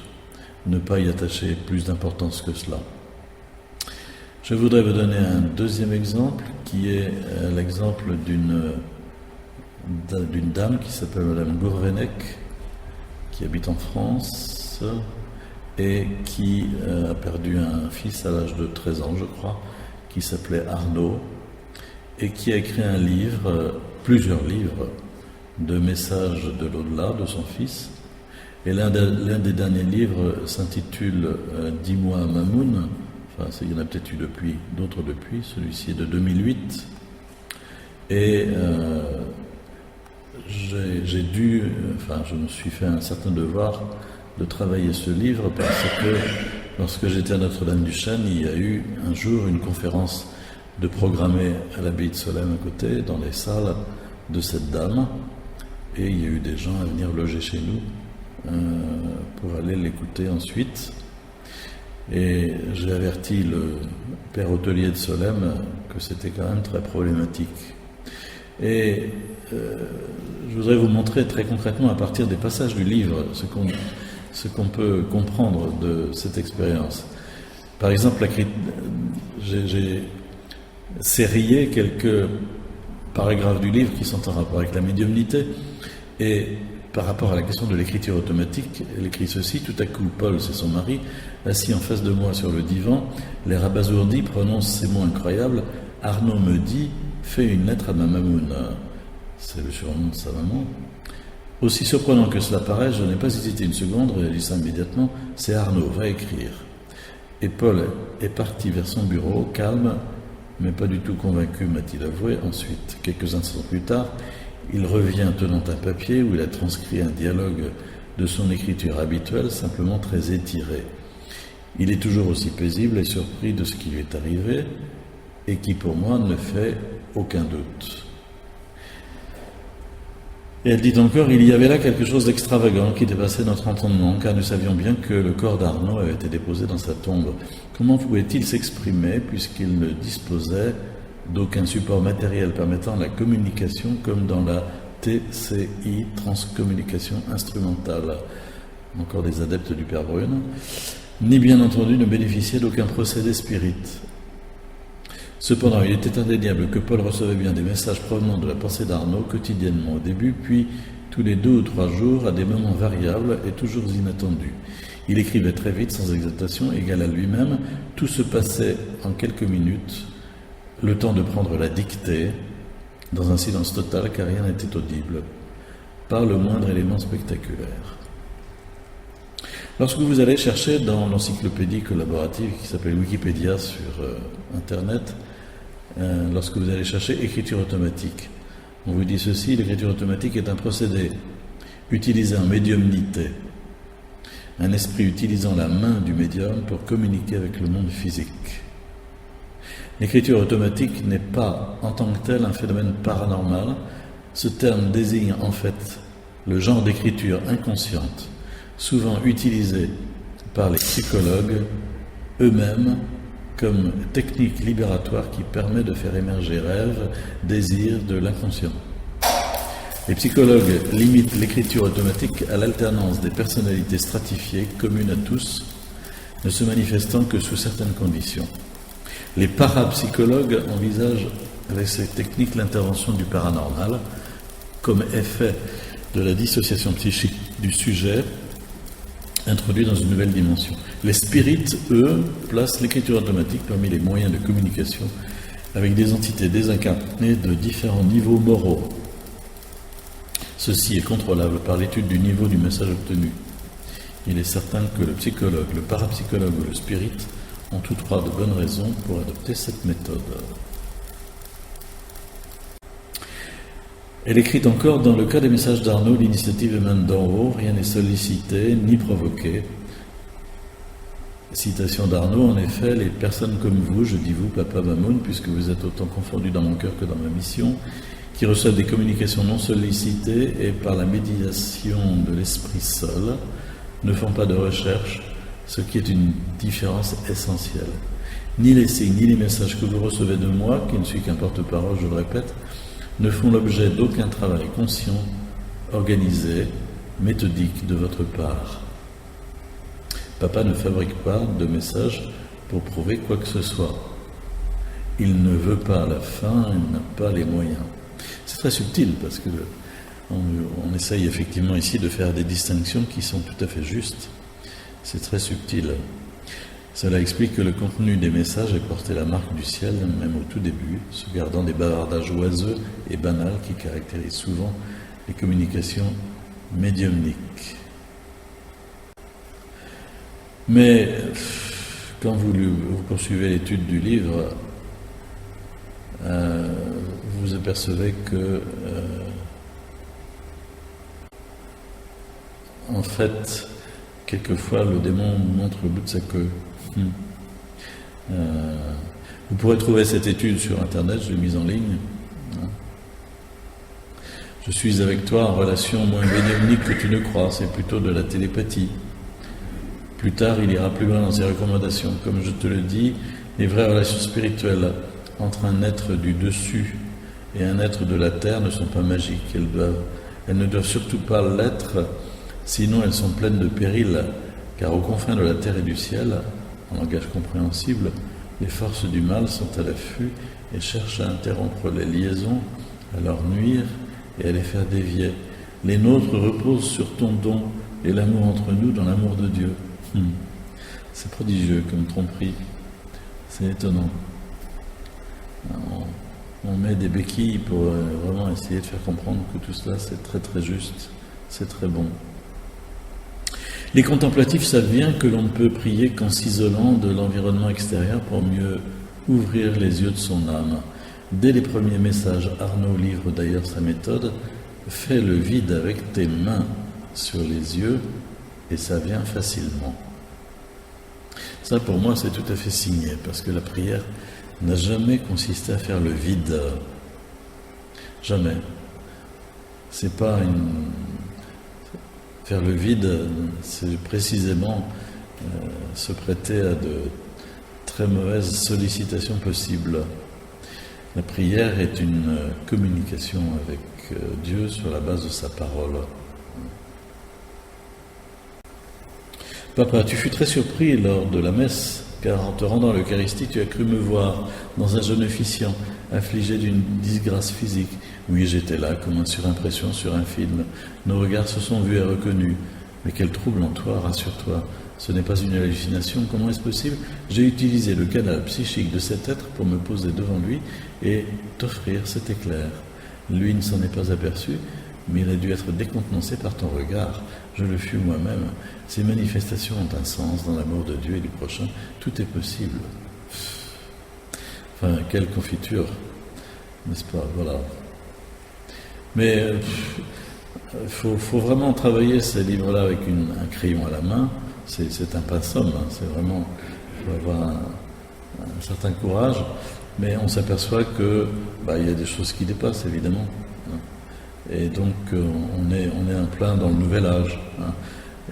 ne pas y attacher plus d'importance que cela. Je voudrais vous donner un deuxième exemple, qui est l'exemple d'une dame qui s'appelle Madame Gourvenec, qui habite en France et qui a perdu un fils à l'âge de 13 ans, je crois, qui s'appelait Arnaud, et qui a écrit un livre, plusieurs livres, de messages de l'au-delà de son fils. Et l'un des derniers livres s'intitule « Dis-moi Mamoun ». Enfin, il y en a peut-être eu d'autres depuis. Celui-ci est de 2008. Et je me suis fait un certain devoir de travailler ce livre parce que lorsque j'étais à Notre-Dame-du-Chêne, il y a eu un jour une conférence de programmée à l'abbaye de Solesmes à côté, dans les salles de cette dame. Et il y a eu des gens à venir loger chez nous pour aller l'écouter ensuite. Et j'ai averti le père hôtelier de Solesmes que c'était quand même très problématique. Et je voudrais vous montrer très concrètement à partir des passages du livre ce qu'on peut comprendre de cette expérience. Par exemple, j'ai sérié quelques paragraphes du livre qui sont en rapport avec la médiumnité, et par rapport à la question de l'écriture automatique, elle écrit ceci: tout à coup, Paul, c'est son mari, assis en face de moi sur le divan, l'air abasourdi, prononce ces mots incroyables: Arnaud me dit, fais une lettre à ma mamoune. C'est le surnom de sa maman. Aussi surprenant que cela paraît, je n'ai pas hésité une seconde, réalisa immédiatement: c'est Arnaud, va écrire. Et Paul est parti vers son bureau, calme, mais pas du tout convaincu, m'a-t-il avoué. Ensuite, quelques instants plus tard, il revient tenant un papier où il a transcrit un dialogue de son écriture habituelle, simplement très étiré. Il est toujours aussi paisible et surpris de ce qui lui est arrivé, et qui pour moi ne fait aucun doute. Et elle dit encore: il y avait là quelque chose d'extravagant qui dépassait notre entendement, car nous savions bien que le corps d'Arnaud avait été déposé dans sa tombe. Comment pouvait-il s'exprimer puisqu'il ne disposait d'aucun support matériel permettant la communication, comme dans la TCI, transcommunication instrumentale, encore des adeptes du Père Brune, ni bien entendu ne bénéficiait d'aucun procédé spirit. Cependant, il était indéniable que Paul recevait bien des messages provenant de la pensée d'Arnaud quotidiennement au début, puis tous les 2 ou 3 jours, à des moments variables et toujours inattendus. Il écrivait très vite, sans exaltation, égal à lui-même. Tout se passait en quelques minutes, le temps de prendre la dictée, dans un silence total, car rien n'était audible, par le moindre élément spectaculaire. Lorsque vous allez chercher dans l'encyclopédie collaborative qui s'appelle Wikipédia sur Internet, lorsque vous allez chercher écriture automatique, on vous dit ceci: l'écriture automatique est un procédé utilisé en médiumnité, un esprit utilisant la main du médium pour communiquer avec le monde physique. L'écriture automatique n'est pas en tant que telle un phénomène paranormal. Ce terme désigne en fait le genre d'écriture inconsciente, souvent utilisé par les psychologues eux-mêmes comme technique libératoire qui permet de faire émerger rêves, désirs de l'inconscient. Les psychologues limitent l'écriture automatique à l'alternance des personnalités stratifiées communes à tous, ne se manifestant que sous certaines conditions. Les parapsychologues envisagent avec cette technique l'intervention du paranormal comme effet de la dissociation psychique du sujet introduit dans une nouvelle dimension. Les spirites, eux, placent l'écriture automatique parmi les moyens de communication avec des entités désincarnées de différents niveaux moraux. Ceci est contrôlable par l'étude du niveau du message obtenu. Il est certain que le psychologue, le parapsychologue ou le spirit ont tous trois de bonnes raisons pour adopter cette méthode. Elle écrit encore, dans le cas des messages d'Arnaud, l'initiative émane d'en haut, rien n'est sollicité ni provoqué. Citation d'Arnaud, en effet, les personnes comme vous, je dis vous, Papa Mamoun, puisque vous êtes autant confondus dans mon cœur que dans ma mission, qui reçoivent des communications non sollicitées et par la médiation de l'esprit seul, ne font pas de recherche, ce qui est une différence essentielle. Ni les signes, ni les messages que vous recevez de moi, qui ne suis qu'un porte-parole, je le répète, ne font l'objet d'aucun travail conscient, organisé, méthodique de votre part. Papa ne fabrique pas de messages pour prouver quoi que ce soit. Il ne veut pas la fin, il n'a pas les moyens. C'est très subtil parce que on essaye effectivement ici de faire des distinctions qui sont tout à fait justes. C'est très subtil. Cela explique que le contenu des messages ait porté la marque du ciel, même au tout début, se gardant des bavardages oiseux et banals qui caractérisent souvent les communications médiumniques. Mais quand vous poursuivez l'étude du livre, vous apercevez que, en fait, quelquefois, le démon montre le bout de sa queue. Vous pourrez trouver cette étude sur Internet, je l'ai mise en ligne. Je suis avec toi en relation moins bénévolique que tu ne crois, c'est plutôt de la télépathie. Plus tard, il ira plus loin dans ses recommandations. Comme je te le dis, les vraies relations spirituelles entre un être du dessus et un être de la terre ne sont pas magiques. Elles ne doivent surtout pas l'être, sinon elles sont pleines de périls, car aux confins de la terre et du ciel, en langage compréhensible, les forces du mal sont à l'affût et cherchent à interrompre les liaisons, à leur nuire et à les faire dévier. Les nôtres reposent sur ton don et l'amour entre nous dans l'amour de Dieu. C'est prodigieux comme tromperie. C'est étonnant. On met des béquilles pour vraiment essayer de faire comprendre que tout cela c'est très très juste, c'est très bon. Les contemplatifs savent bien que l'on ne peut prier qu'en s'isolant de l'environnement extérieur pour mieux ouvrir les yeux de son âme. Dès les premiers messages, Arnaud livre d'ailleurs sa méthode. Fais le vide avec tes mains sur les yeux et ça vient facilement. Ça pour moi c'est tout à fait signé parce que la prière n'a jamais consisté à faire le vide. Jamais. C'est pas une... Faire le vide, c'est précisément se prêter à de très mauvaises sollicitations possibles. La prière est une communication avec Dieu sur la base de sa parole. Papa, tu fus très surpris lors de la messe, car en te rendant à l'Eucharistie, tu as cru me voir dans un jeûne officiant, affligé d'une disgrâce physique. Oui, j'étais là, comme un surimpression sur un film. Nos regards se sont vus et reconnus. Mais quel trouble en toi, rassure-toi. Ce n'est pas une hallucination, comment est-ce possible? J'ai utilisé le canal psychique de cet être pour me poser devant lui et t'offrir cet éclair. Lui ne s'en est pas aperçu, mais il a dû être décontenancé par ton regard. Je le fus moi-même. Ces manifestations ont un sens dans l'amour de Dieu et du prochain. Tout est possible. Enfin, quelle confiture, n'est-ce pas? Voilà. Mais il faut vraiment travailler ces livres-là avec un crayon à la main. C'est un pinceau, c'est vraiment... Il faut avoir un certain courage. Mais on s'aperçoit que il y a des choses qui dépassent, évidemment. Et donc, on est en plein dans le nouvel âge.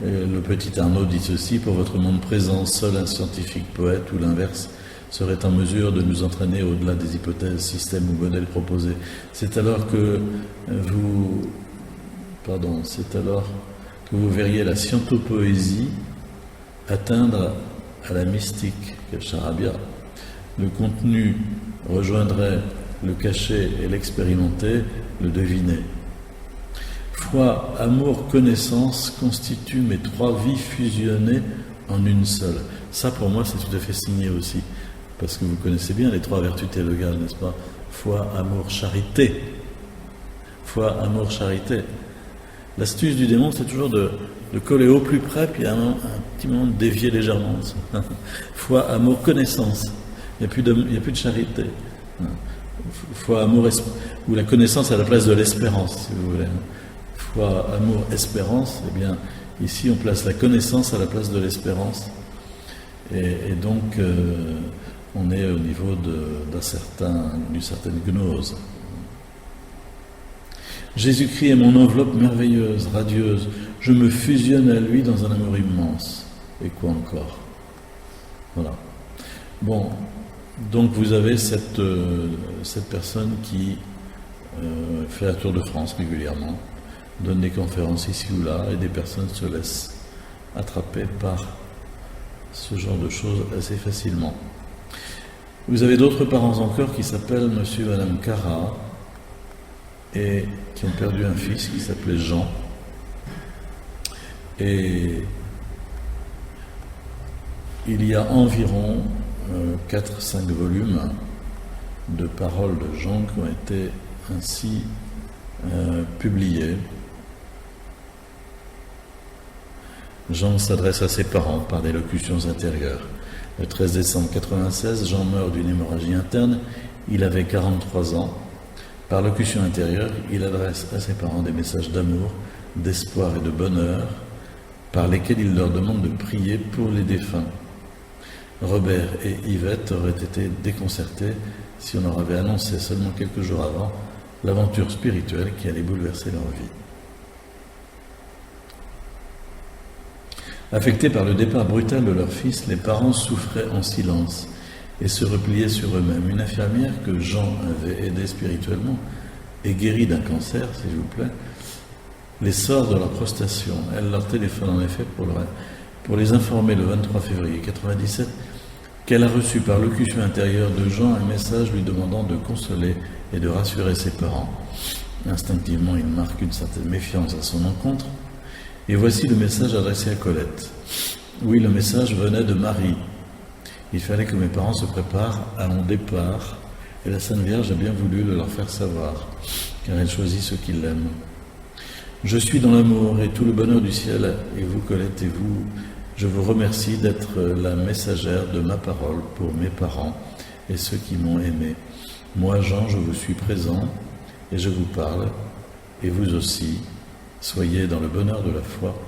Et le petit Arnaud dit ceci: pour votre monde présent, seul un scientifique poète ou l'inverse serait en mesure de nous entraîner au-delà des hypothèses, systèmes ou modèles proposés. C'est alors que vous verriez la scientopoésie atteindre à la mystique, quel charabia. Le contenu rejoindrait le cacher et l'expérimenter, le deviner. Foi, amour, connaissance constituent mes trois vies fusionnées en une seule. Ça, pour moi, c'est tout à fait signé aussi. Parce que vous connaissez bien les trois vertus théologales, n'est-ce pas? Foi, amour, charité. Foi, amour, charité. L'astuce du démon, c'est toujours de coller au plus près, puis à un petit moment de dévier légèrement. Foi, amour, connaissance. Il n'y a plus de charité. Foi, amour, ou la connaissance à la place de l'espérance, si vous voulez. Foi, amour, espérance, eh bien, ici on place la connaissance à la place de l'espérance. Et donc, on est au niveau d'une certaine gnose. Jésus-Christ est mon enveloppe merveilleuse, radieuse. Je me fusionne à lui dans un amour immense. Et quoi encore? Voilà. Bon, donc vous avez cette personne qui fait la tour de France régulièrement, donne des conférences ici ou là, et des personnes se laissent attraper par ce genre de choses assez facilement. Vous avez d'autres parents encore qui s'appellent Monsieur et Madame Cara et qui ont perdu un fils qui s'appelait Jean. Et il y a environ 4-5 volumes de paroles de Jean qui ont été ainsi publiés. Jean s'adresse à ses parents par des locutions intérieures. Le 13 décembre 1996, Jean meurt d'une hémorragie interne. Il avait 43 ans. Par locution intérieure, il adresse à ses parents des messages d'amour, d'espoir et de bonheur, par lesquels il leur demande de prier pour les défunts. Robert et Yvette auraient été déconcertés si on leur avait annoncé seulement quelques jours avant l'aventure spirituelle qui allait bouleverser leur vie. Affectés par le départ brutal de leur fils, les parents souffraient en silence et se repliaient sur eux-mêmes. Une infirmière que Jean avait aidée spirituellement et guérie d'un cancer, s'il vous plaît, les sort de leur prostation. Elle leur téléphone en effet pour les informer le 23 février 1997 qu'elle a reçu par locution intérieure de Jean un message lui demandant de consoler et de rassurer ses parents. Instinctivement, il marque une certaine méfiance à son encontre. Et voici le message adressé à Colette. Oui, le message venait de Marie. Il fallait que mes parents se préparent à mon départ, et la Sainte Vierge a bien voulu le leur faire savoir, car elle choisit ceux qui l'aiment. Je suis dans l'amour et tout le bonheur du ciel, et vous, Colette, et vous, je vous remercie d'être la messagère de ma parole pour mes parents et ceux qui m'ont aimé. Moi, Jean, je vous suis présent, et je vous parle, et vous aussi. Soyez dans le bonheur de la foi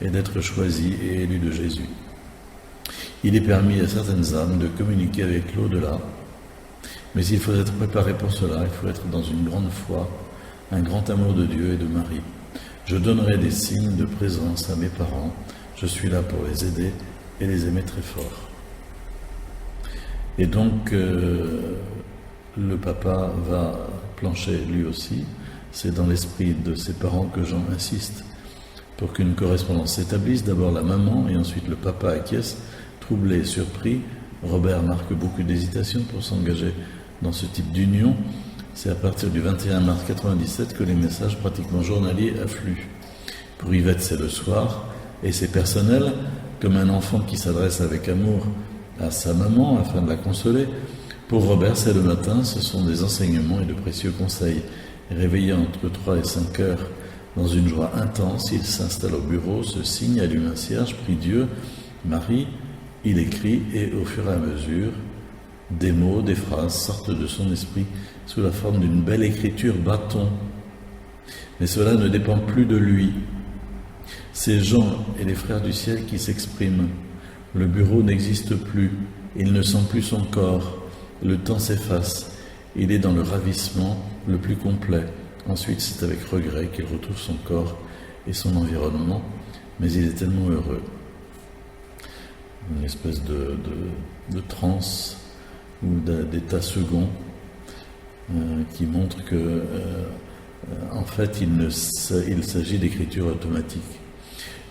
et d'être choisis et élus de Jésus. Il est permis à certaines âmes de communiquer avec l'au-delà, mais il faut être préparé pour cela, il faut être dans une grande foi, un grand amour de Dieu et de Marie. Je donnerai des signes de présence à mes parents, je suis là pour les aider et les aimer très fort. Et donc, le papa va plancher lui aussi. C'est dans l'esprit de ses parents que Jean insiste pour qu'une correspondance s'établisse. D'abord la maman et ensuite le papa acquiesce, troublé et surpris. Robert marque beaucoup d'hésitation pour s'engager dans ce type d'union. C'est à partir du 21 mars 1997 que les messages pratiquement journaliers affluent. Pour Yvette, c'est le soir et c'est personnel, comme un enfant qui s'adresse avec amour à sa maman afin de la consoler. Pour Robert, c'est le matin, ce sont des enseignements et de précieux conseils. Réveillé entre 3 et 5 heures, dans une joie intense, il s'installe au bureau, se signe, allume un cierge, prie Dieu, Marie, il écrit et au fur et à mesure, des mots, des phrases sortent de son esprit sous la forme d'une belle écriture bâton. Mais cela ne dépend plus de lui. C'est Jean et les frères du ciel qui s'expriment. Le bureau n'existe plus, il ne sent plus son corps, le temps s'efface. Il est dans le ravissement le plus complet. Ensuite, c'est avec regret qu'il retrouve son corps et son environnement, mais il est tellement heureux. Une espèce de transe ou d'état second qui montre que, en fait, il s'agit d'écriture automatique.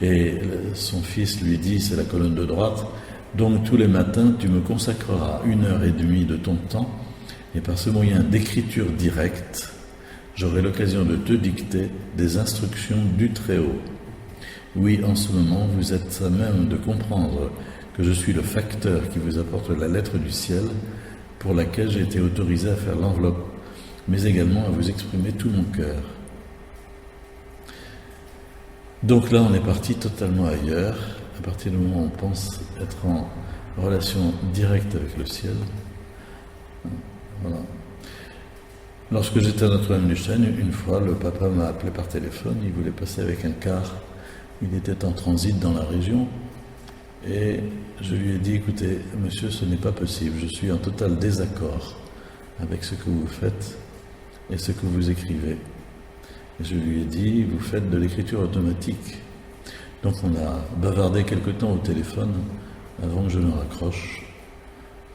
Et son fils lui dit, c'est la colonne de droite, donc tous les matins, tu me consacreras 1h30 de ton temps et par ce moyen d'écriture directe, j'aurai l'occasion de te dicter des instructions du Très-Haut. Oui, en ce moment, vous êtes à même de comprendre que je suis le facteur qui vous apporte la lettre du ciel pour laquelle j'ai été autorisé à faire l'enveloppe, mais également à vous exprimer tout mon cœur. Donc là, on est parti totalement ailleurs, à partir du moment où on pense être en relation directe avec le ciel. Voilà. Lorsque j'étais à Notre-Dame-du-Chêne, une fois, le papa m'a appelé par téléphone, il voulait passer avec un car. Il était en transit dans la région et je lui ai dit, écoutez, monsieur, ce n'est pas possible, je suis en total désaccord avec ce que vous faites et ce que vous écrivez. Et je lui ai dit, vous faites de l'écriture automatique. Donc on a bavardé quelque temps au téléphone avant que je ne raccroche,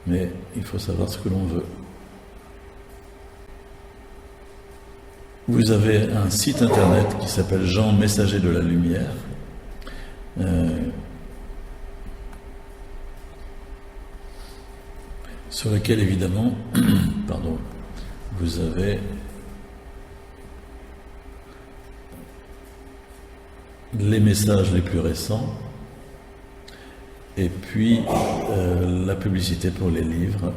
mais il faut savoir ce que l'on veut. Vous avez un site internet qui s'appelle Jean Messager de la Lumière. Sur lequel évidemment, vous avez les messages les plus récents et puis la publicité pour les livres.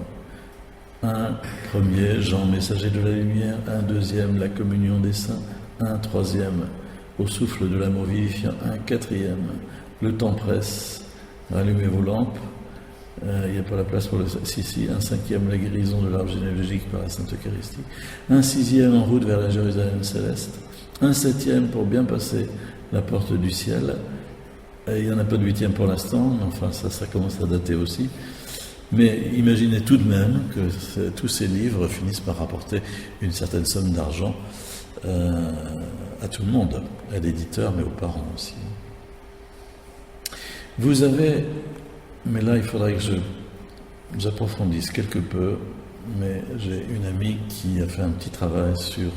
Un premier, Jean Messager de la Lumière, un deuxième, La Communion des Saints, un troisième, Au souffle de l'amour vivifiant, un quatrième, Le temps presse, Rallumez vos lampes, il n'y a pas la place pour le... Si, un cinquième, La guérison de l'arbre généalogique par la Sainte Eucharistie, un sixième, En route vers la Jérusalem céleste, un septième, Pour bien passer la porte du ciel, il n'y en a pas de huitième pour l'instant, mais enfin ça commence à dater aussi. Mais imaginez tout de même que tous ces livres finissent par rapporter une certaine somme d'argent à tout le monde, à l'éditeur, mais aux parents aussi. Vous avez, mais là il faudrait que j'approfondisse quelque peu, mais j'ai une amie qui a fait un petit travail sur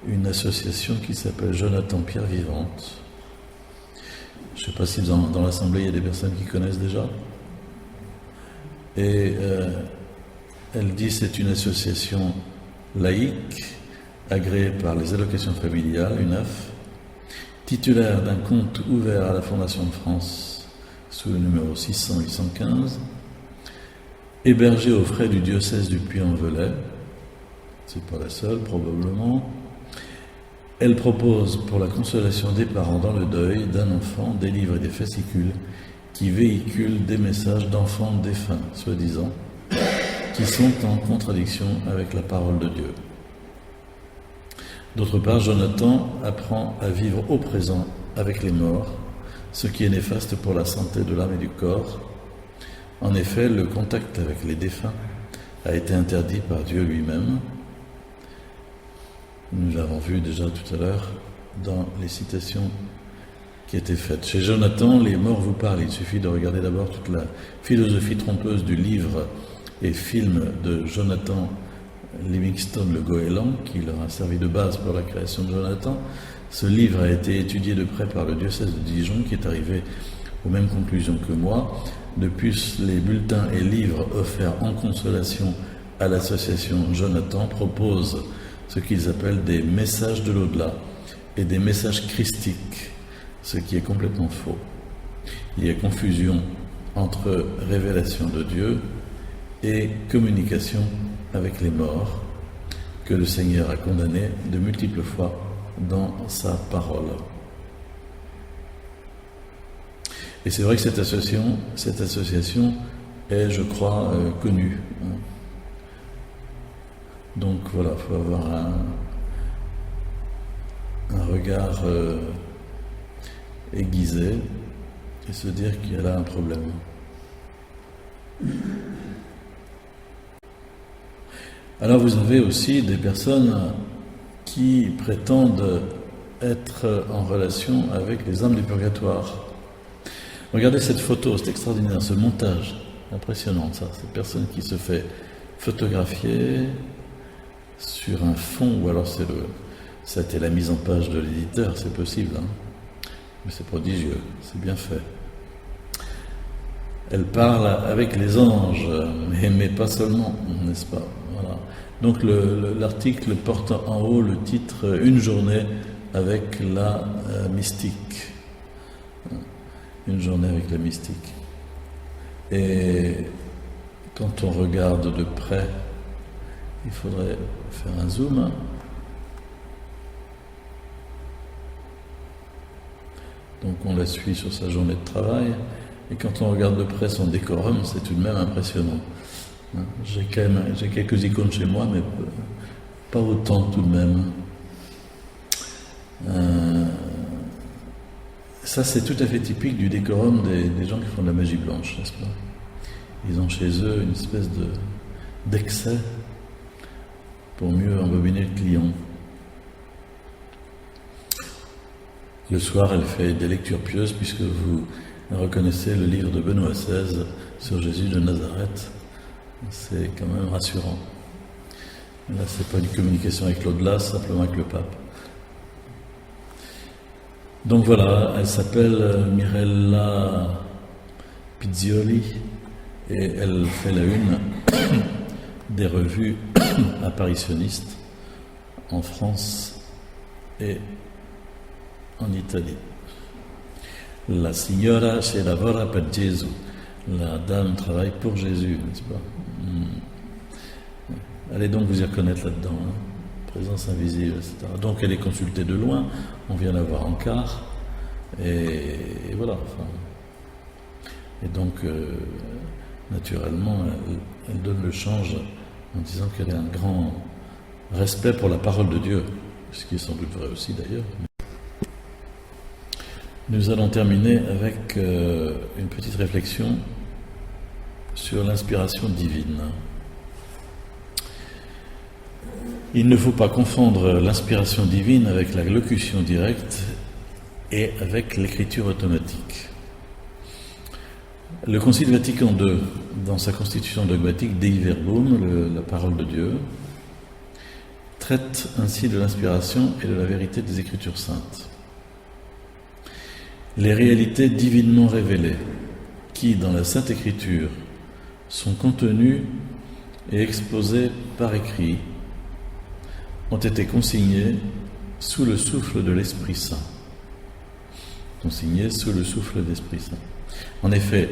une association qui s'appelle Jonathan Pierre Vivante. Je ne sais pas si dans l'Assemblée il y a des personnes qui connaissent déjà. Et elle dit c'est une association laïque, agréée par les allocations familiales, UNAF, titulaire d'un compte ouvert à la Fondation de France sous le numéro 600-815, hébergée aux frais du diocèse du Puy-en-Velay, c'est pas la seule probablement. Elle propose pour la consolation des parents dans le deuil d'un enfant des livres et des fascicules qui véhiculent des messages d'enfants défunts, soi-disant, qui sont en contradiction avec la parole de Dieu. D'autre part, Jonathan apprend à vivre au présent avec les morts, ce qui est néfaste pour la santé de l'âme et du corps. En effet, le contact avec les défunts a été interdit par Dieu lui-même. Nous l'avons vu déjà tout à l'heure dans les citations qui étaient faites. Chez Jonathan, les morts vous parlent. Il suffit de regarder d'abord toute la philosophie trompeuse du livre et film de Jonathan Livingstone le Goéland, qui leur a servi de base pour la création de Jonathan. Ce livre a été étudié de près par le diocèse de Dijon, qui est arrivé aux mêmes conclusions que moi. Depuis, les bulletins et livres offerts en consolation à l'association Jonathan proposent ce qu'ils appellent des messages de l'au-delà et des messages christiques, ce qui est complètement faux. Il y a confusion entre révélation de Dieu et communication avec les morts, que le Seigneur a condamné de multiples fois dans sa parole. Et c'est vrai que cette association est, je crois, connue. Donc voilà, il faut avoir un regard aiguisé et se dire qu'il y a là un problème. Alors vous avez aussi des personnes qui prétendent être en relation avec les âmes du purgatoire. Regardez cette photo, c'est extraordinaire, ce montage, impressionnant ça, cette personne qui se fait photographier sur un fond, ou alors ça a été la mise en page de l'éditeur, c'est possible, hein, mais c'est prodigieux, c'est bien fait. Elle parle avec les anges, mais pas seulement, n'est-ce pas? Voilà. Donc l'article porte en haut le titre « Une journée avec la mystique ». Une journée avec la mystique. Et quand on regarde de près, il faudrait faire un zoom. Donc on la suit sur sa journée de travail. Et quand on regarde de près son décorum, c'est tout de même impressionnant. J'ai quelques icônes chez moi, mais pas autant tout de même. Ça, c'est tout à fait typique du décorum des gens qui font de la magie blanche, n'est-ce pas? Ils ont chez eux une espèce d'excès pour mieux embobiner le client. Le soir, elle fait des lectures pieuses puisque vous reconnaissez le livre de Benoît XVI sur Jésus de Nazareth. C'est quand même rassurant. Là, c'est pas une communication avec l'au-delà, simplement avec le pape. Donc voilà, elle s'appelle Mirella Pizzioli et elle fait la une des revues apparitionnistes en France et en Italie. La signora se lavora per Gesù. La dame travaille pour Jésus, n'est-ce pas? Allez donc vous y reconnaître là-dedans, hein. Présence invisible, etc. Donc elle est consultée de loin, on vient la voir en quart, et voilà. Enfin, et donc, naturellement, elle donne le change en disant qu'elle a un grand respect pour la parole de Dieu, ce qui est sans doute vrai aussi d'ailleurs. Nous allons terminer avec une petite réflexion sur l'inspiration divine. Il ne faut pas confondre l'inspiration divine avec la locution directe et avec l'écriture automatique. Le Concile Vatican II, dans sa constitution dogmatique Dei Verbum, la parole de Dieu, traite ainsi de l'inspiration et de la vérité des Écritures saintes. Les réalités divinement révélées, qui, dans la Sainte Écriture, sont contenues et exposées par écrit, ont été consignées sous le souffle de l'Esprit Saint. Consignées sous le souffle de l'Esprit Saint. En effet,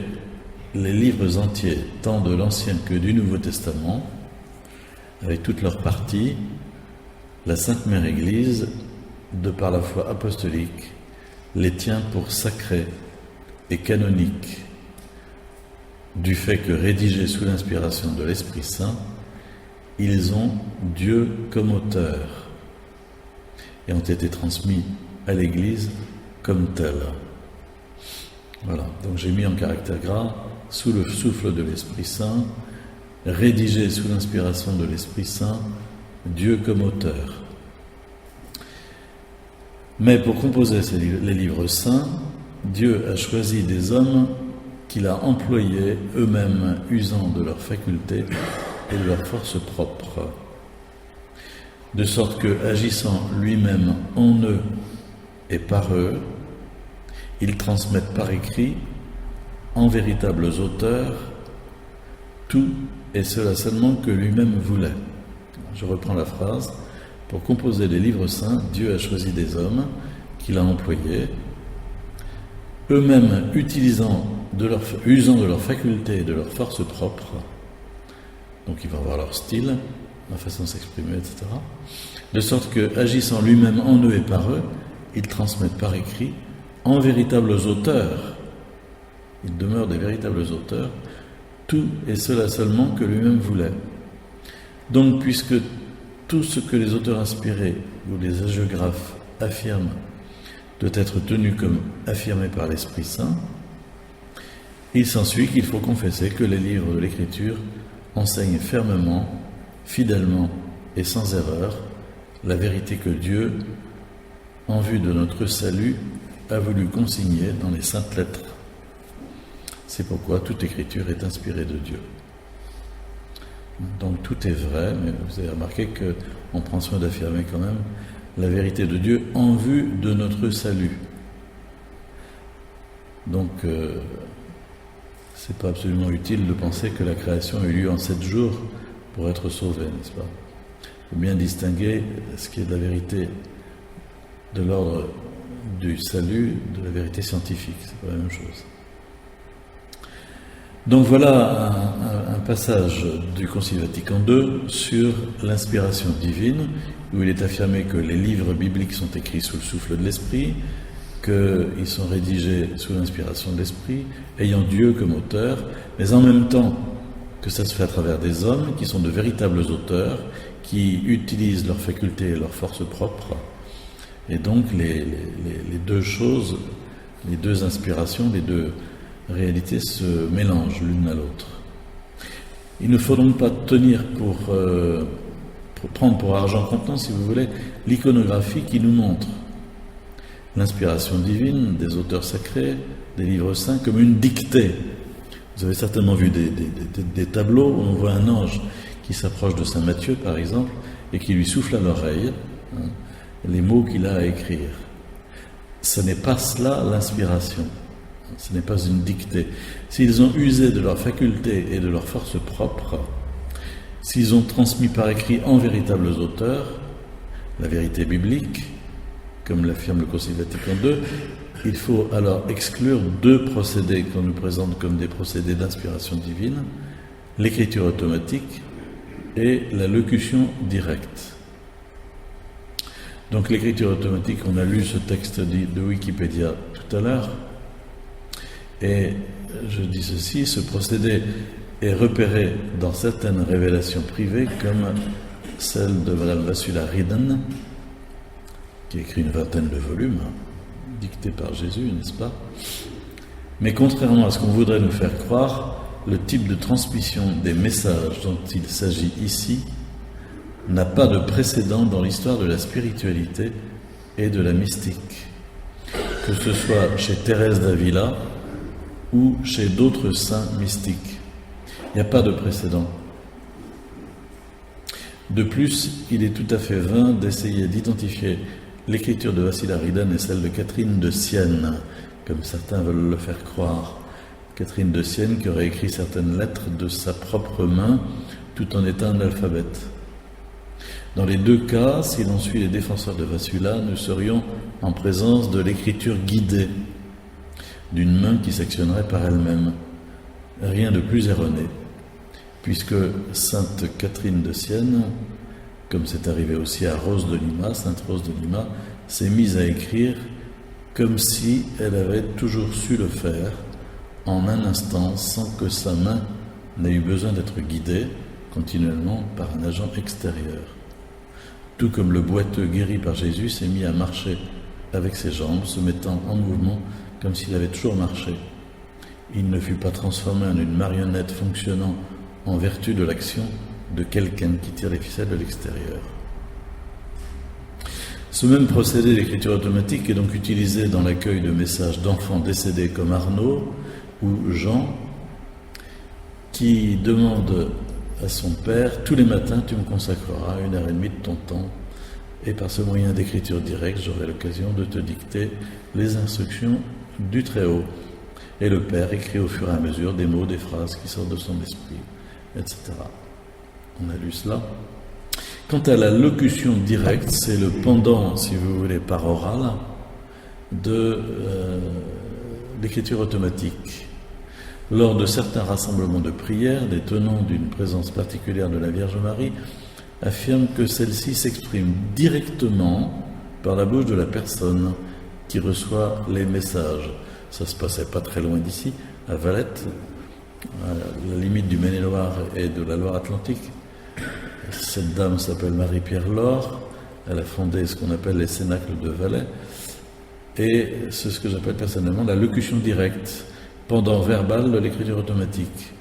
les livres entiers, tant de l'Ancien que du Nouveau Testament, avec toutes leurs parties, la Sainte Mère Église, de par la foi apostolique, les tient pour sacrés et canoniques, du fait que rédigés sous l'inspiration de l'Esprit Saint, ils ont Dieu comme auteur et ont été transmis à l'Église comme tels. Voilà, donc j'ai mis en caractère gras, sous le souffle de l'Esprit Saint, rédigé sous l'inspiration de l'Esprit Saint, Dieu comme auteur. Mais pour composer les livres saints, Dieu a choisi des hommes qu'il a employés eux-mêmes usant de leurs facultés et de leurs forces propres, de sorte que, agissant lui-même en eux et par eux, ils transmettent par écrit, en véritables auteurs, tout et cela seulement que lui-même voulait. Je reprends la phrase. Pour composer les livres saints, Dieu a choisi des hommes qu'il a employés, eux-mêmes usant de leurs facultés et de leurs forces propres. Donc ils vont avoir leur style, leur façon de s'exprimer, etc. De sorte que, agissant lui-même en eux et par eux, ils transmettent par écrit, en véritables auteurs, ils demeurent des véritables auteurs, tout et cela seulement que lui-même voulait. Donc, puisque tout ce que les auteurs inspirés ou les hagiographes affirment doit être tenu comme affirmé par l'Esprit Saint, il s'ensuit qu'il faut confesser que les livres de l'Écriture enseignent fermement, fidèlement et sans erreur la vérité que Dieu, en vue de notre salut, a voulu consigner dans les saintes lettres. C'est pourquoi toute Écriture est inspirée de Dieu. Donc tout est vrai, mais vous avez remarqué qu'on prend soin d'affirmer quand même la vérité de Dieu en vue de notre salut. Donc c'est pas absolument utile de penser que la création a eu lieu en 7 jours pour être sauvée, n'est-ce pas? faut bien distinguer ce qui est de la vérité de l'ordre du salut de la vérité scientifique, c'est pas la même chose. Donc voilà un passage du Concile Vatican II sur l'inspiration divine, où il est affirmé que les livres bibliques sont écrits sous le souffle de l'Esprit, qu'ils sont rédigés sous l'inspiration de l'Esprit, ayant Dieu comme auteur, mais en même temps que ça se fait à travers des hommes qui sont de véritables auteurs, qui utilisent leurs facultés et leurs forces propres. Et donc les deux choses, les deux inspirations, les deux réalités se mélangent l'une à l'autre. Il ne faut donc pas tenir pour prendre pour argent comptant, si vous voulez, l'iconographie qui nous montre l'inspiration divine des auteurs sacrés, des livres saints, comme une dictée. Vous avez certainement vu des tableaux où on voit un ange qui s'approche de Saint Matthieu, par exemple, et qui lui souffle à l'oreille les mots qu'il a à écrire. Ce n'est pas cela l'inspiration. Ce n'est pas une dictée. S'ils ont usé de leurs facultés et de leurs forces propres, s'ils ont transmis par écrit en véritables auteurs la vérité biblique, comme l'affirme le Concile Vatican II, il faut alors exclure deux procédés qu'on nous présente comme des procédés d'inspiration divine, l'écriture automatique et la locution directe. Donc l'écriture automatique, on a lu ce texte de Wikipédia tout à l'heure, et je dis ceci, ce procédé est repéré dans certaines révélations privées, comme celle de Madame Vassula Riden, qui a écrit une vingtaine de volumes, dictés par Jésus, n'est-ce pas? Mais contrairement à ce qu'on voudrait nous faire croire, le type de transmission des messages dont il s'agit ici n'a pas de précédent dans l'histoire de la spiritualité et de la mystique, que ce soit chez Thérèse d'Avila ou chez d'autres saints mystiques. Il n'y a pas de précédent. De plus, il est tout à fait vain d'essayer d'identifier l'écriture de Vassila Riden et celle de Catherine de Sienne, comme certains veulent le faire croire. Catherine de Sienne qui aurait écrit certaines lettres de sa propre main tout en étant analphabète. Dans les deux cas, si l'on suit les défenseurs de Vassula, nous serions en présence de l'écriture guidée, d'une main qui s'actionnerait par elle-même. Rien de plus erroné, puisque sainte Catherine de Sienne, comme c'est arrivé aussi à Rose de Lima, sainte Rose de Lima, s'est mise à écrire comme si elle avait toujours su le faire, en un instant, sans que sa main n'ait eu besoin d'être guidée continuellement par un agent extérieur. Tout comme le boiteux guéri par Jésus s'est mis à marcher avec ses jambes, se mettant en mouvement comme s'il avait toujours marché. Il ne fut pas transformé en une marionnette fonctionnant en vertu de l'action de quelqu'un qui tire les ficelles de l'extérieur. Ce même procédé d'écriture automatique est donc utilisé dans l'accueil de messages d'enfants décédés comme Arnaud ou Jean, qui demande à son père, tous les matins tu me consacreras 1h30 de ton temps, et par ce moyen d'écriture directe, j'aurai l'occasion de te dicter les instructions du Très-Haut. Et le père écrit au fur et à mesure des mots, des phrases qui sortent de son esprit, etc. On a lu cela. Quant à la locution directe, c'est le pendant, si vous voulez, par oral, de l'écriture automatique. Lors de certains rassemblements de prière, les tenants d'une présence particulière de la Vierge Marie affirment que celle-ci s'exprime directement par la bouche de la personne qui reçoit les messages. Ça se passait pas très loin d'ici, à Valette, à la limite du Maine-et-Loire et de la Loire-Atlantique. Cette dame s'appelle Marie-Pierre Laure, elle a fondé ce qu'on appelle les cénacles de Valais, et c'est ce que j'appelle personnellement la locution directe, pendant verbal de l'écriture automatique.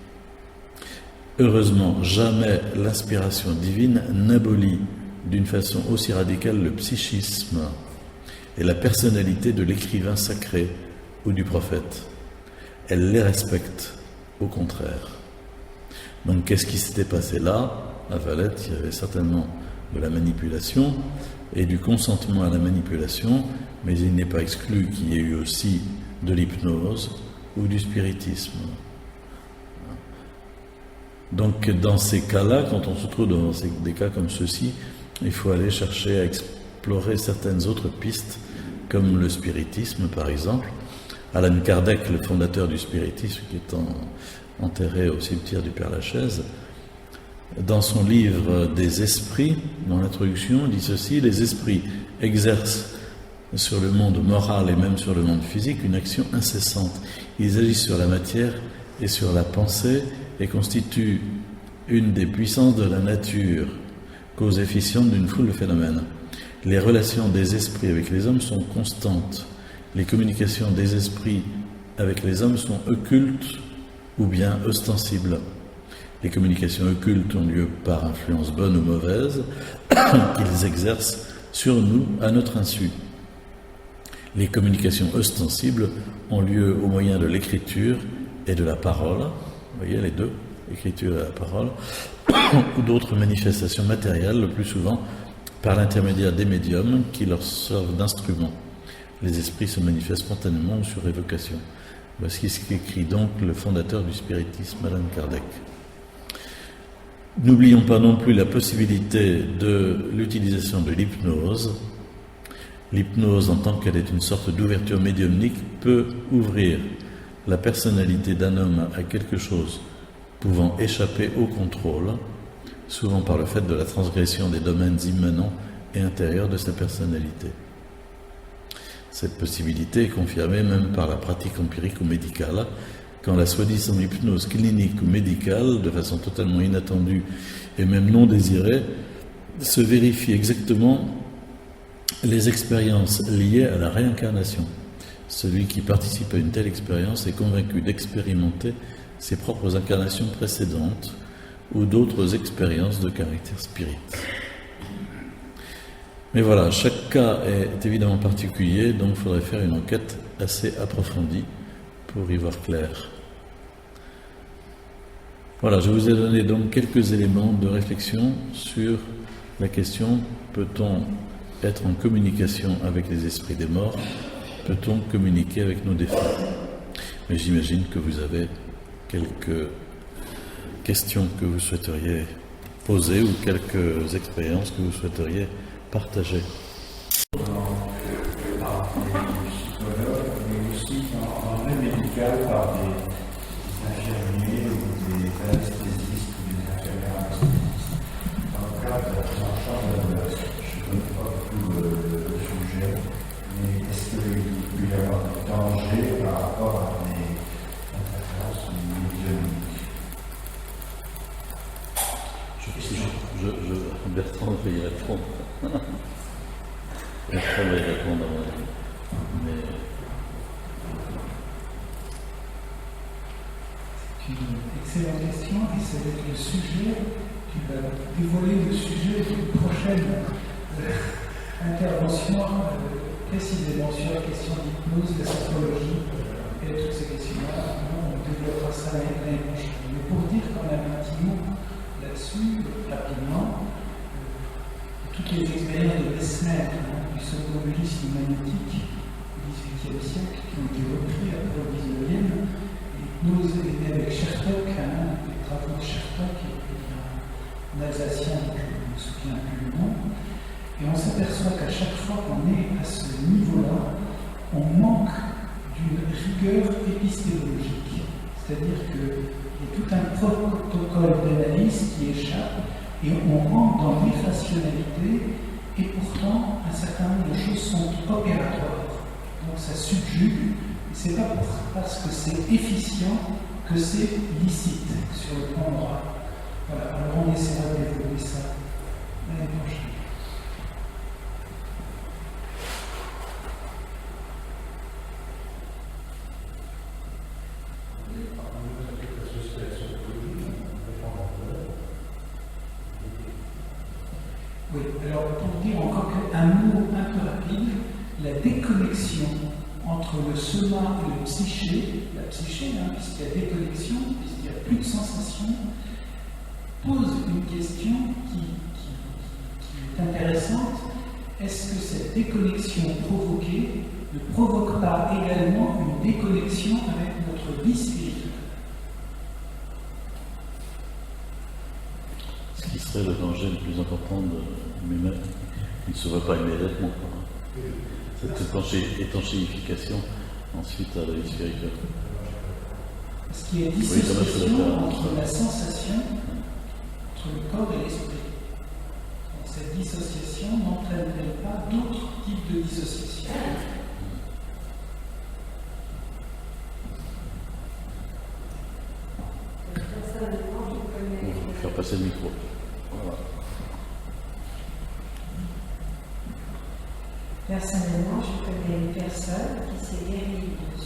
Heureusement, jamais l'inspiration divine n'abolit d'une façon aussi radicale le psychisme et la personnalité de l'écrivain sacré ou du prophète. Elle les respecte, au contraire. Donc qu'est-ce qui s'était passé là? À Valette, il y avait certainement de la manipulation et du consentement à la manipulation, mais il n'est pas exclu qu'il y ait eu aussi de l'hypnose ou du spiritisme. Donc dans ces cas-là, quand on se trouve dans des cas comme ceux-ci, il faut aller chercher à explorer certaines autres pistes, comme le spiritisme par exemple. Alan Kardec, le fondateur du spiritisme, qui est enterré au cimetière du Père-Lachaise, dans son livre des esprits, dans l'introduction, il dit ceci: les esprits exercent sur le monde moral et même sur le monde physique une action incessante. Ils agissent sur la matière et sur la pensée et constituent une des puissances de la nature, cause efficiente d'une foule de phénomènes. Les relations des esprits avec les hommes sont constantes. Les communications des esprits avec les hommes sont occultes ou bien ostensibles. Les communications occultes ont lieu par influence bonne ou mauvaise qu'ils exercent sur nous à notre insu. Les communications ostensibles ont lieu au moyen de l'écriture et de la parole, vous voyez les deux, l'écriture et la parole, ou d'autres manifestations matérielles, le plus souvent par l'intermédiaire des médiums qui leur servent d'instruments. Les esprits se manifestent spontanément ou sur évocation. Voici ce qu'écrit donc le fondateur du spiritisme, Alan Kardec. N'oublions pas non plus la possibilité de l'utilisation de l'hypnose. L'hypnose, en tant qu'elle est une sorte d'ouverture médiumnique, peut ouvrir la personnalité d'un homme à quelque chose pouvant échapper au contrôle, souvent par le fait de la transgression des domaines immanents et intérieurs de sa personnalité. Cette possibilité est confirmée même par la pratique empirique ou médicale, quand la soi-disant hypnose clinique ou médicale, de façon totalement inattendue et même non désirée, se vérifie exactement les expériences liées à la réincarnation. Celui qui participe à une telle expérience est convaincu d'expérimenter ses propres incarnations précédentes ou d'autres expériences de caractère spirit. Mais voilà, chaque cas est évidemment particulier, donc il faudrait faire une enquête assez approfondie pour y voir clair. Voilà, je vous ai donné donc quelques éléments de réflexion sur la question: peut-on être en communication avec les esprits des morts? Peut-on communiquer avec nos défunts? Mais j'imagine que vous avez quelques questions que vous souhaiteriez poser ou quelques expériences que vous souhaiteriez partager.
Par des psychologues, mais aussi dans le médical par des infirmiers ou des anesthésistes ou des infirmières anesthésistes. Dans le cadre de la prise en charge de la douleur, je ne connais pas beaucoup le sujet, mais est-ce qu'il peut y avoir des dangers par rapport à des interférences médiumniques?
Bertrand va y répondre. Bertrand va y répondre, mais...
C'est une excellente question et ça va être le sujet qui va dévoiler le sujet d'une prochaine intervention précisément sur la question d'hypnose, de la sophrologie et toutes ces questions-là. On développera ça l'année prochaine. Mais pour dire quand même un petit mot là-dessus, rapidement, toutes les expériences de Mesmer, du somnambulisme magnétique du XVIIIe siècle, qui ont été reprises après au XIXe, l'hypnose est née avec Chertok, les travaux de Chertok, qui est un Alsacien, dont je ne me souviens plus le nom, et on s'aperçoit qu'à chaque fois qu'on est à ce niveau-là, on manque d'une rigueur épistémologique. C'est-à-dire qu'il y a tout un protocole d'analyse qui échappe, et on rentre dans l'irrationalité, et pourtant un certain nombre de choses sont opératoires. Donc ça subjugue, et c'est pas parce que c'est efficient que c'est licite sur le plan moral. Voilà, alors on essaiera de développer ça l'année prochaine. Oui, alors pour dire encore un mot un peu rapide, la déconnexion entre le soma et le psyché, la psyché, puisqu'il y a déconnexion, puisqu'il n'y a plus de sensation, pose une question qui est intéressante. Est-ce que cette déconnexion provoquée ne provoque pas également une déconnexion avec notre vie spirituelle?
serait le danger le plus important de lui-même. Il ne se voit pas immédiatement. Cette étanchéification ensuite à la vie spirituelle.
Parce qu'il y a dissociation entre la sensation, entre le corps et l'esprit. Donc, cette dissociation n'entraîne-t-elle pas d'autres types de dissociation?
Il faut faire passer le micro. Voilà.
Personnellement, je connais une personne qui s'est guérie de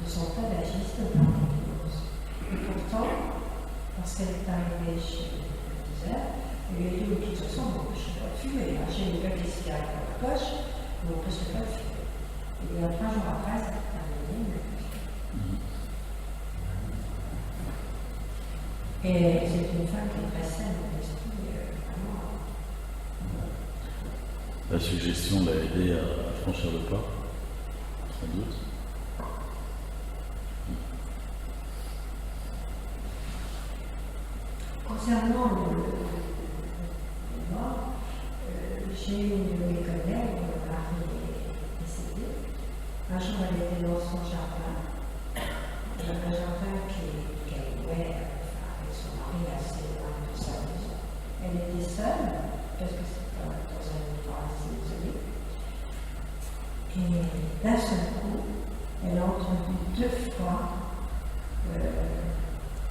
son tabagisme par l'hypnose. Et pourtant, lorsqu'elle est arrivée chez le diseur, elle lui a dit: de toute façon, on ne peut pas fumer. J'ai une plaque ici à la poche, mais on ne peut pas fumer. Et 3 jours après, ça s'est terminé. Et c'est une femme qui est très saine dans l'esprit, vraiment.
La suggestion l'a aidé à franchir le pas, sans doute.
Concernant le mort, j'ai une de mes collègues, mon mari est décédé. Un jour, elle était dans son jardin. Un jardin qu'elle louait avec son mari assez loin de sa maison. Elle était seule, parce que c'était dans un endroit assez isolé. Et d'un seul coup, elle a entendu 2 fois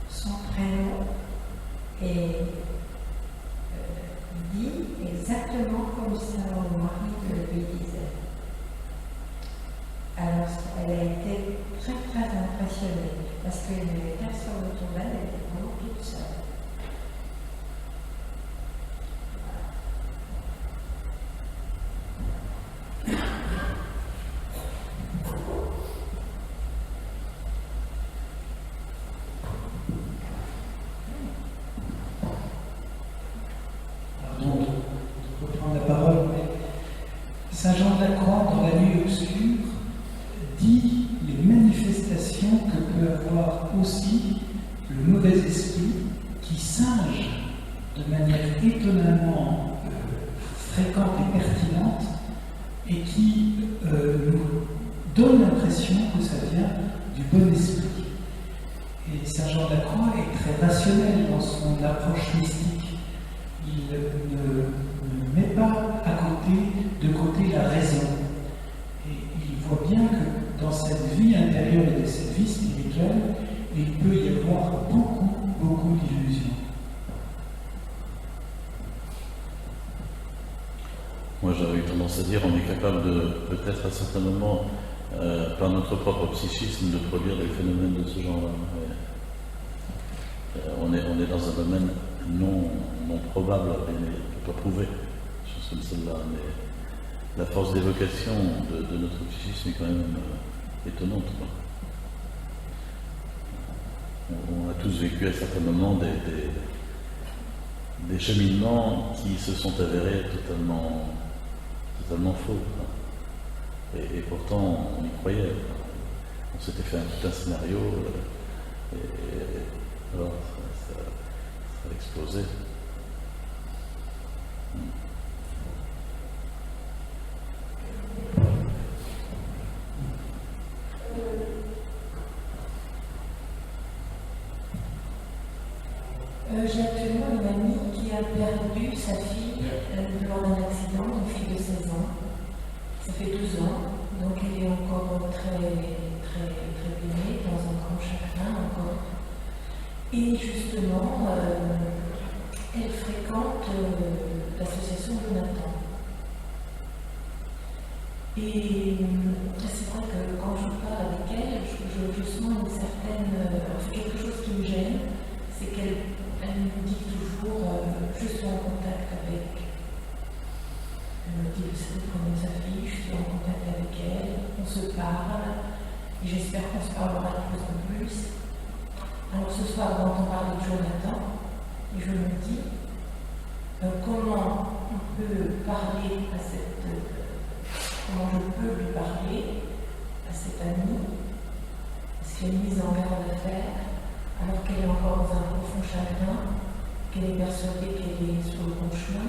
son prénom et dit exactement comme ça mon mari le lui disait. Alors elle a été très très impressionnée parce qu'il n'y avait personne autour d'elle, elle était vraiment toute seule.
Saint Jean de la Croix, dans la nuit obscure, dit les manifestations que peut avoir aussi le mauvais esprit qui singe de manière étonnamment fréquente et pertinente et qui nous donne l'impression que ça vient du bon esprit. Et Saint Jean de la Croix est très rationnel dans son approche mystique. Il ne met pas de côté la raison. Et il voit bien que dans cette vie intérieure et de cette vie spirituelle, il peut y avoir beaucoup d'illusions.
Moi, j'avais eu tendance à dire on est capable de, peut-être à certains moments, par notre propre psychisme, de produire des phénomènes de ce genre-là. On est dans un domaine non probable, mais pas prouvé, chose comme celle-là. Mais la force d'évocation de notre psychisme est quand même étonnante, quoi. On a tous vécu à certains moments des cheminements qui se sont avérés totalement faux, quoi. Et pourtant, on y croyait. On s'était fait tout un scénario, et alors ça a explosé.
J'ai actuellement une amie qui a perdu sa fille lors d'un accident, une fille de 16 ans. Ça fait 12 ans, donc elle est encore très bénie, dans un grand chagrin encore. Et justement, elle fréquente l'association Jonathan. Et c'est vrai que quand je parle avec elle, je sens une certaine... c'est quelque chose qui me gêne, c'est qu'elle me dit toujours je suis en contact avec. Elle me dit c'est comme sa fille, je suis en contact avec elle, on se parle, et j'espère qu'on se parlera de plus en plus. Alors ce soir, on entend parler de Jonathan, et je me dis comment on peut parler à cette. Comment je peux lui parler à cette amie, parce qu'il y a une mise en garde à faire, alors qu'elle est encore dans un profond chagrin, qu'elle est persuadée qu'elle est sur le bon chemin,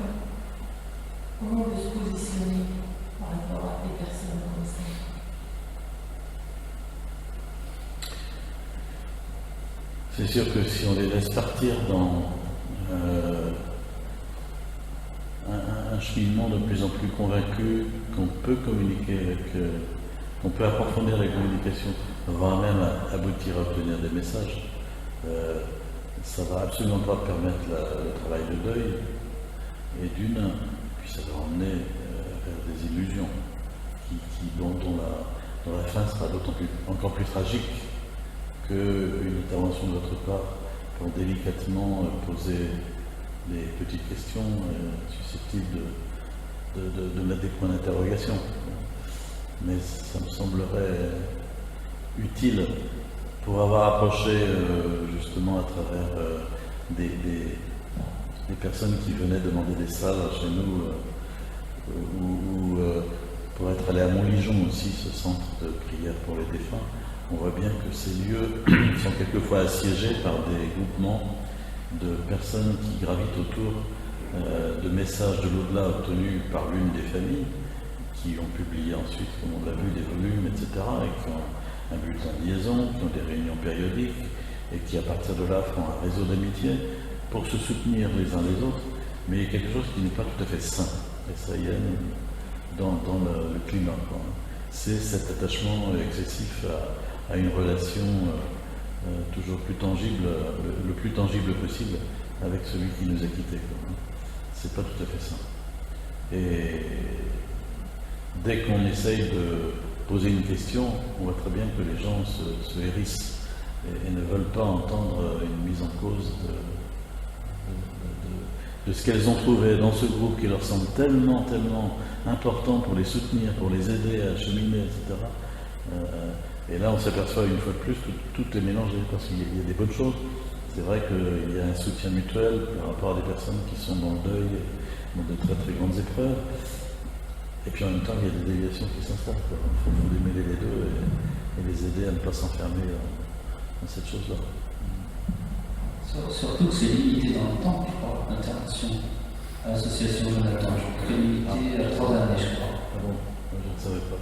comment on peut se positionner par rapport à des personnes comme ça?
C'est sûr que si on les laisse partir dans un cheminement de plus en plus convaincu qu'on peut communiquer avec, qu'on peut approfondir la communication, voire même aboutir à obtenir des messages, ça va absolument pas permettre le travail de deuil, et puis ça va emmener vers des illusions dont la fin sera encore plus tragique qu'une intervention de votre part pour délicatement poser des petites questions susceptibles de mettre des points d'interrogation. Mais ça me semblerait utile pour avoir approché justement à travers des personnes qui venaient demander des salles chez nous, ou pour être allé à Montligeon aussi, ce centre de prière pour les défunts. On voit bien que ces lieux sont quelquefois assiégés par des groupements de personnes qui gravitent autour de messages de l'au-delà obtenus par l'une des familles, qui ont publié ensuite, comme on l'a vu, des volumes, etc., et qui ont un bulletin de liaison, qui ont des réunions périodiques, et qui à partir de là font un réseau d'amitié pour se soutenir les uns les autres, mais il y a quelque chose qui n'est pas tout à fait sain, et ça y est, dans le climat, quoi. C'est cet attachement excessif à une relation toujours plus tangible, le plus tangible possible, avec celui qui nous a quittés. C'est pas tout à fait ça. Et dès qu'on essaye de poser une question, on voit très bien que les gens se hérissent et ne veulent pas entendre une mise en cause de ce qu'elles ont trouvé dans ce groupe qui leur semble tellement important pour les soutenir, pour les aider à cheminer, etc. Et là, on s'aperçoit une fois de plus que tout est mélangé, parce qu'il y a des bonnes choses. C'est vrai qu'il y a un soutien mutuel par rapport à des personnes qui sont dans le deuil, dans de très grandes épreuves. Et puis en même temps, il y a des déviations qui s'installent. Il faut démêler les deux et les aider à ne pas s'enfermer dans cette chose-là.
Surtout que c'est limité dans le temps, je crois, l'intervention à l'association Jonathan. Je crois que c'est limité à 3 années, je crois.
Ah bon? Je ne savais pas.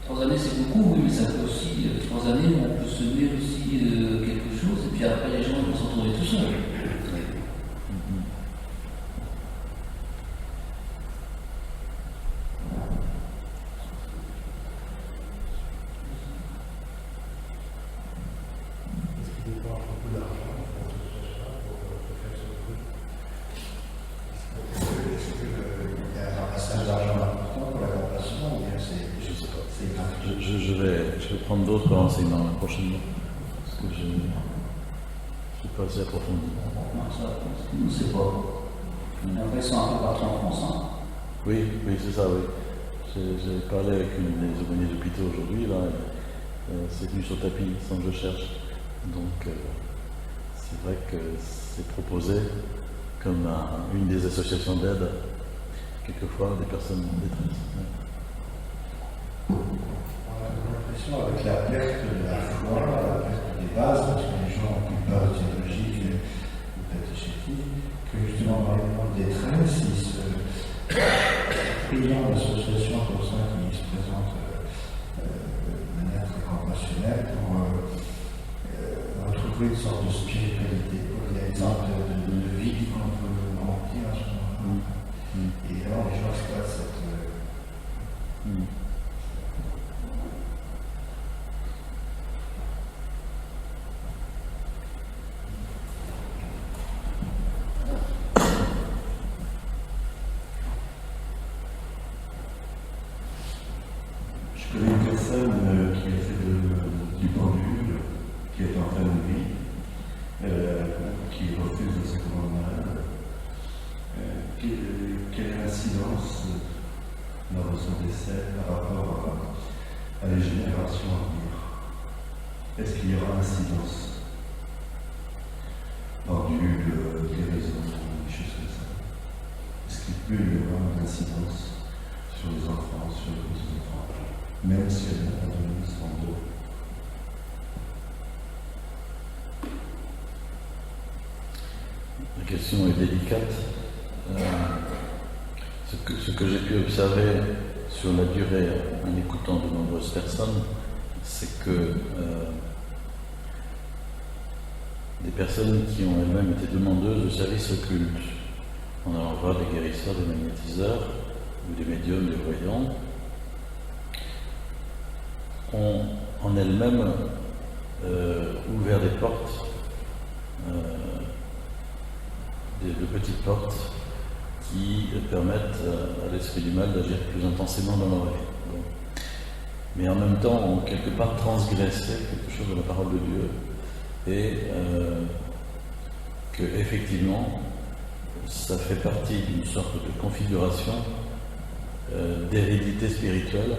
3 années, c'est beaucoup, oui, mais ça peut aussi, 3 années, on peut semer aussi quelque chose, et puis après, les gens vont se retrouver tout seuls.
Je vais prendre d'autres renseignements prochainement, parce que je ne suis pas assez approfondi.
Non, ça, nous, c'est pas. Après, ils sont un peu partout en France. Hein.
Oui, c'est ça, oui. J'ai parlé avec une des aumôniers d'hôpitaux aujourd'hui, là, c'est venu sur le tapis sans que je cherche. Donc, c'est vrai que c'est proposé comme une des associations d'aide, quelquefois, des personnes en détresse.
Avec la perte de la foi, la perte des bases, parce que les gens ont plus de base théologique ou catéchétique, que justement dans les moments de détresse, ils se priant d'associations comme ça qui se présentent de manière très compassionnelle pour retrouver une sorte de spiritualité. Il y a une sorte de vie qu'on peut remplir à ce moment-là. Et alors les gens exploitent cette.
Je connais une personne qui a fait du pendule, qui est en fin de vie, qui refuse le sacrement de malade. Quelle incidence lors de son décès par rapport à les générations à venir? Est-ce qu'il y aura incidence? Pendule, guérison, des choses comme ça. Est-ce qu'il peut y avoir une incidence sur les enfants, sur les petits-enfants, même si elle n'a pas donné son dos?
question est délicate. Ce que j'ai pu observer sur la durée en écoutant de nombreuses personnes, c'est que des personnes qui ont elles-mêmes été demandeuses de services occultes, en allant voir des guérisseurs, des magnétiseurs ou des médiums, des voyants, ont en elles-mêmes ouvert des portes, de petites portes qui permettent à l'esprit du mal d'agir plus intensément dans leur vie. Bon. Mais en même temps, ont quelque part transgressé quelque chose de la parole de Dieu et que effectivement, ça fait partie d'une sorte de configuration d'hérédité spirituelle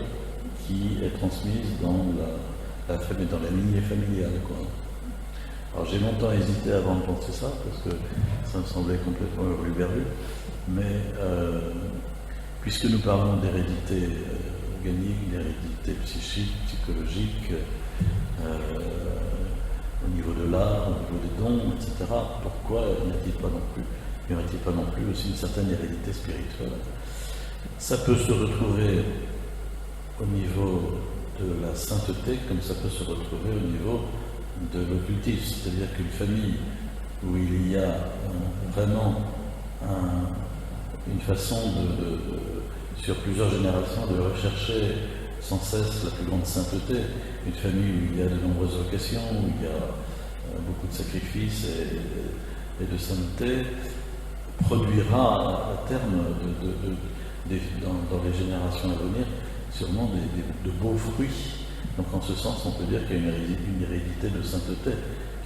qui est transmise dans dans la lignée familiale, quoi. Alors j'ai longtemps hésité avant de penser ça, parce que ça me semblait complètement hurluberlu, mais puisque nous parlons d'hérédité organique, d'hérédité psychique, psychologique, au niveau de l'art, au niveau des dons, etc., pourquoi n'y aurait-il pas non plus aussi une certaine hérédité spirituelle? Ça peut se retrouver au niveau de la sainteté, comme ça peut se retrouver au niveau de l'occultisme, c'est-à-dire qu'une famille où il y a vraiment une façon sur plusieurs générations de rechercher sans cesse la plus grande sainteté, une famille où il y a de nombreuses vocations, où il y a beaucoup de sacrifices et de sainteté, produira à terme dans les générations à venir sûrement de beaux fruits. Donc en ce sens, on peut dire qu'il y a une hérédité de sainteté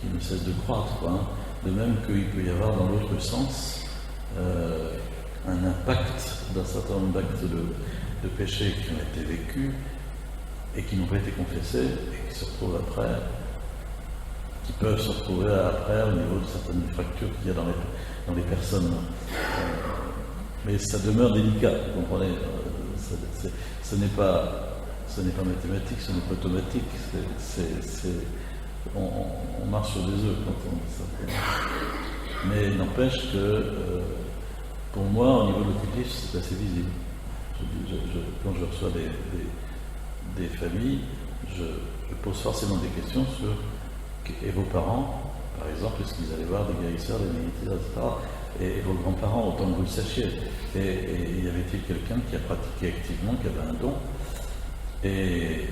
qui ne cesse de croître, quoi, hein. De même qu'il peut y avoir dans l'autre sens un impact d'un certain nombre d'actes de péché qui ont été vécus et qui n'ont pas été confessés et qui se retrouvent après, qui peuvent se retrouver après au niveau de certaines fractures qu'il y a dans les personnes. Mais ça demeure délicat, vous comprenez. Ce n'est pas mathématique, ce n'est pas automatique. On marche sur des œufs quand on dit ça. Mais il n'empêche que, pour moi, au niveau de l'occultisme, c'est assez visible. Quand je reçois des familles, je pose forcément des questions sur et vos parents, par exemple, est-ce qu'ils allaient voir des guérisseurs, des magnétiseurs, etc. Et vos grands-parents, autant que vous le sachiez. Et y avait-il quelqu'un qui a pratiqué activement, qui avait un don? Et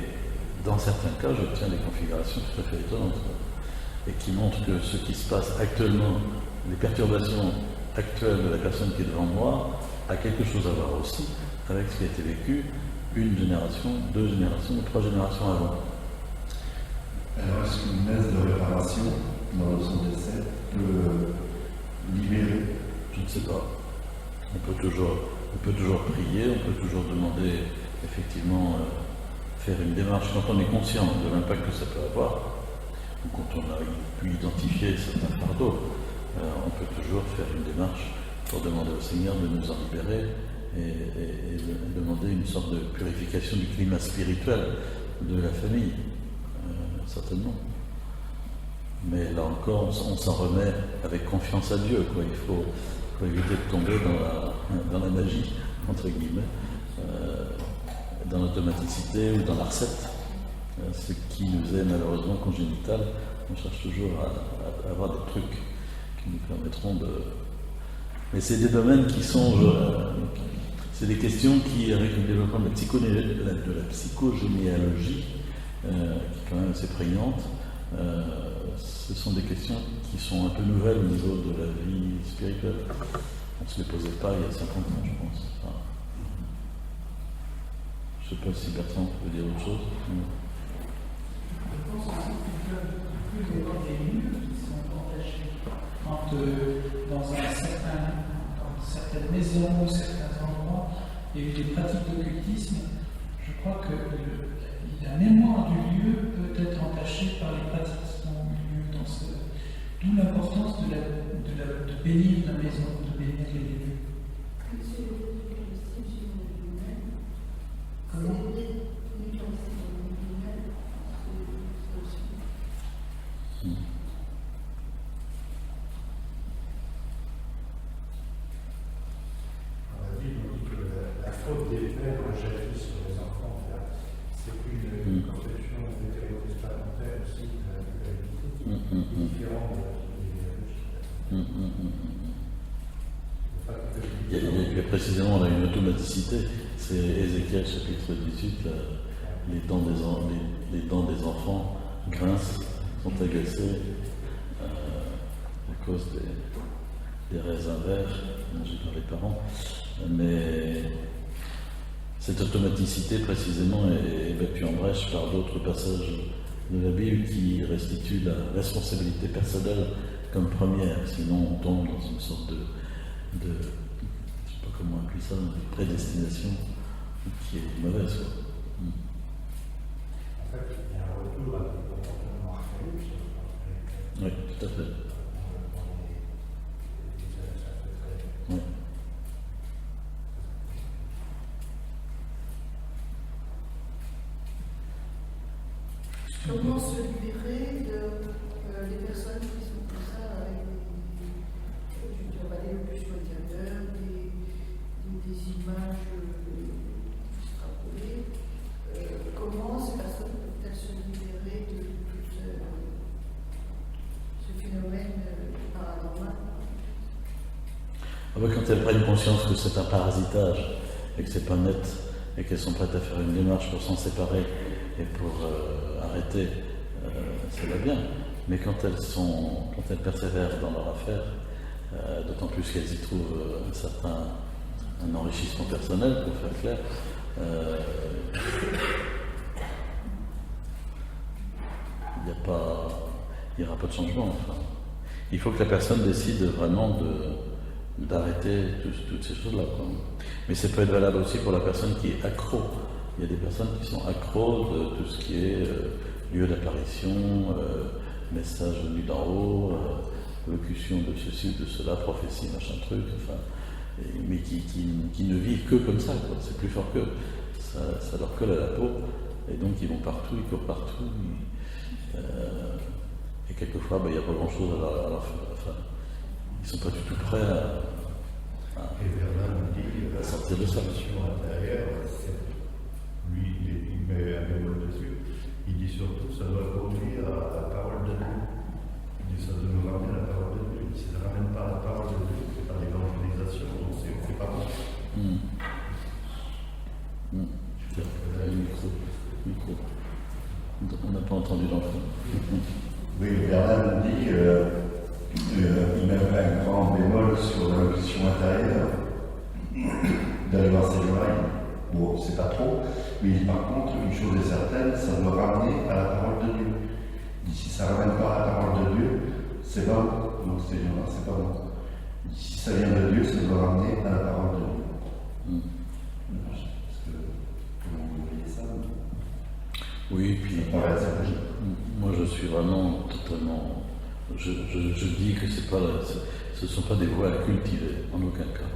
dans certains cas, j'obtiens des configurations tout à fait étonnantes, et qui montrent que ce qui se passe actuellement, les perturbations actuelles de la personne qui est devant moi, a quelque chose à voir aussi avec ce qui a été vécu une génération, 2 générations ou 3 générations avant.
Alors, est-ce qu'une messe de réparation dans son décès peut libérer?
Je ne sais pas. On peut toujours prier, on peut toujours demander, effectivement, faire une démarche quand on est conscient de l'impact que ça peut avoir, ou quand on a pu identifier certains fardeaux, on peut toujours faire une démarche pour demander au Seigneur de nous en libérer et demander une sorte de purification du climat spirituel de la famille, certainement. Mais là encore, on s'en remet avec confiance à Dieu, quoi. Il faut éviter de tomber dans la magie, entre guillemets, dans l'automaticité ou dans la recette, ce qui nous est malheureusement congénital. On cherche toujours à avoir des trucs qui nous permettront de... Mais c'est des domaines qui sont... c'est des questions qui, avec le développement de la psychogénéalogie, qui est quand même assez prégnante, ce sont des questions qui sont un peu nouvelles au niveau de la vie spirituelle. On ne se les posait pas il y a 50 ans, je pense. Enfin, je ne sais pas si Bertrand peut dire autre chose.
Je pense aussi qu'il peut y avoir des lieux qui sont attachés. Quand dans certaines maisons ou certains endroits, il y a eu des pratiques d'occultisme, je crois que la mémoire du lieu peut être entachée par les pratiques qui ont eu lieu dans ce... D'où l'importance de bénir la maison, de bénir les lieux. Comment ?
les pères jettent sur les enfants. C'est une conception hétéro-testamentaire aussi de la dualité, différente de
il y a précisément là une automaticité. C'est Ézéchiel chapitre 18, là, les dents des enfants grincent, sont agacées à cause des raisins verts mangés par les parents. Mais cette automaticité précisément est battue en brèche par d'autres passages de la Bible qui restituent la responsabilité personnelle comme première, sinon on tombe dans une sorte de je ne sais pas comment appeler ça, de prédestination qui est mauvaise.
En fait, il y a un retour à des comportements archaïques.
Oui, tout à fait. Oui.
Comment se libérer de des personnes qui sont comme ça, avec des locutions intérieures, des images extrapolées? Comment ces personnes peuvent-elles se libérer de tout ce phénomène paranormal?
Quand elles prennent conscience que c'est un parasitage et que c'est pas net et qu'elles sont prêtes à faire une démarche pour s'en séparer et pour arrêter, ça va bien. Mais quand elles persévèrent dans leur affaire, d'autant plus qu'elles y trouvent un enrichissement personnel, pour faire clair, il n'y aura pas de changement. Enfin. Il faut que la personne décide vraiment d'arrêter toutes ces choses-là. Mais ça peut être valable aussi pour la personne qui est accro. Il y a des personnes qui sont accros de tout ce qui est lieu d'apparition, message venu d'en haut, locution de ceci, de cela, prophétie, machin truc, enfin, mais qui ne vivent que comme ça, quoi. C'est plus fort qu'eux. Ça leur colle à la peau, et donc ils vont partout, ils courent partout, et quelquefois, il n'y a pas grand-chose à leur faire. Enfin, ils ne sont pas du tout prêts à sortir de ça.
Lui, il met un bémol dessus. Il dit surtout ça doit conduire à la parole de Dieu. Il dit ça doit nous ramener à la parole de Dieu. Si ça ne ramène pas à la parole de Dieu, c'est pas l'évangélisation, donc on ne fait pas bon.
Micro. On n'a pas entendu l'enfant.
Oui, Bernard nous dit qu'il met un grand bémol sur la locution intérieure d'aller voir ses oreilles. Bon, c'est pas trop, mais par contre, une chose est certaine, ça doit ramener à la parole de Dieu. Si ça ne ramène pas à la parole de Dieu, c'est pas bon. Donc c'est pas bon. Si ça vient de Dieu, ça doit ramener à la parole de Dieu. Comment vous voyez ça?
Oui, puis moi je suis vraiment totalement. Je dis que ce ne sont pas des voies à cultiver, en aucun cas.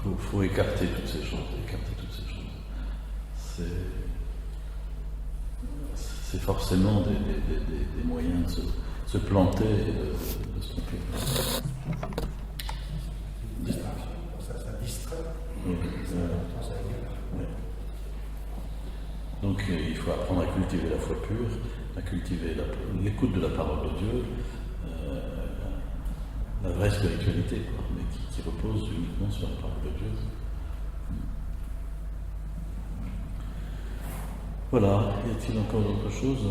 Donc faut écarter toutes ces choses. C'est forcément des moyens de se planter et de se tromper.
Ça distrait.
Oui, oui. Donc il faut apprendre à cultiver la foi pure, à cultiver l'écoute de la parole de Dieu, la vraie spiritualité, quoi, mais qui repose uniquement sur la parole de Dieu. Voilà, y a-t-il encore autre chose?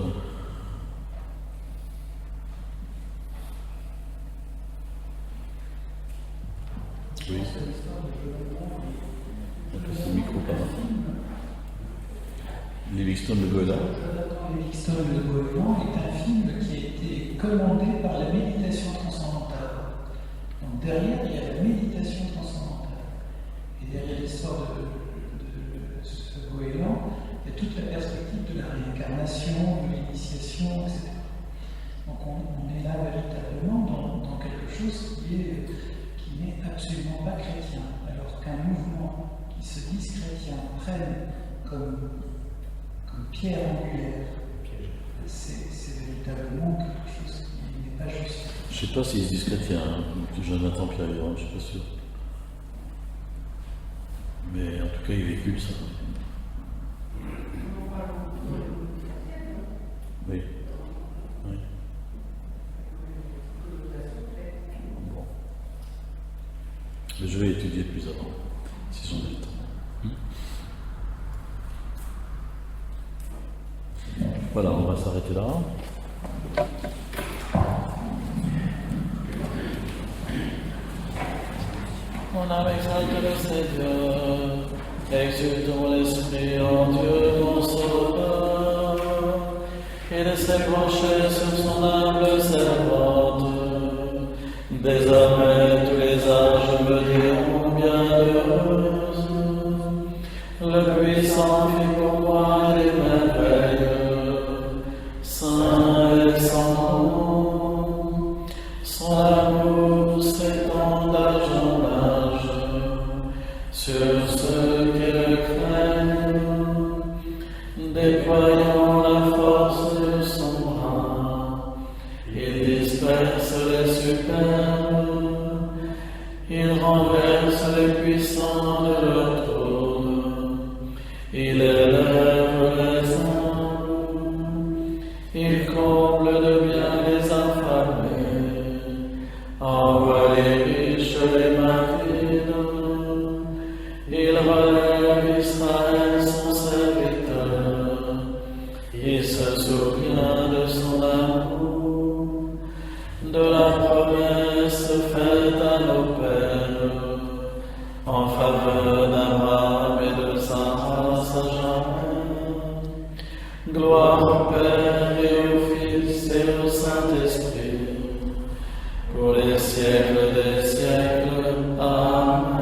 Oui. On peut le micro par là. Livingstone de Goéland.
Livingstone de Goéland est un film qui a été commandé par la méditation transcendantale. Donc derrière, il y a la méditation transcendantale. Et derrière l'histoire de ce Goéland, il y a toute la perspective de la réincarnation, de l'initiation, etc. Donc on est là véritablement dans quelque chose qui n'est absolument pas chrétien. Alors qu'un mouvement qui se dit chrétien prenne comme pierre angulaire, c'est véritablement quelque chose qui n'est pas juste.
Je ne sais pas s'ils se disent chrétiens, Jonathan Pierre, je ne suis pas sûr. cas, il véhicule ça. Oui. Oui. Bon. Mais je vais étudier plus avant, si j'en ai le temps. Voilà, on va s'arrêter là. On exalte le Seigneur, exultons l'Esprit en Dieu, mon Sauveur. Il s'est penché sur son humble servante. Désormais, tous les âges me diront bienheureuse. Le puissant fit pour moi des merveilles. Saint est son nom. Son amour s'étend d'âge en âge sur ceux qui le craignent, déployant la force de son bras. Il disperse les superbes, il renverse les puissants de leur trône, il élève les humbles, il comble de bien les affamés, envoie les riches les mains vides, il relève Israël son serviteur, il se souvient de son amour, de la promesse faite à nos pères, en faveur d'Abraham et de sa race à jamais. Gloire au Père et au Fils et au Saint-Esprit, pour les siècles des siècles. Amen.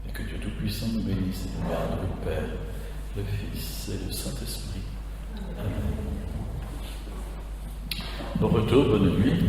Et que Dieu Tout-Puissant nous bénisse et nous garde, le Père, le Fils et le Saint-Esprit. Amen. Au retour, bonne nuit.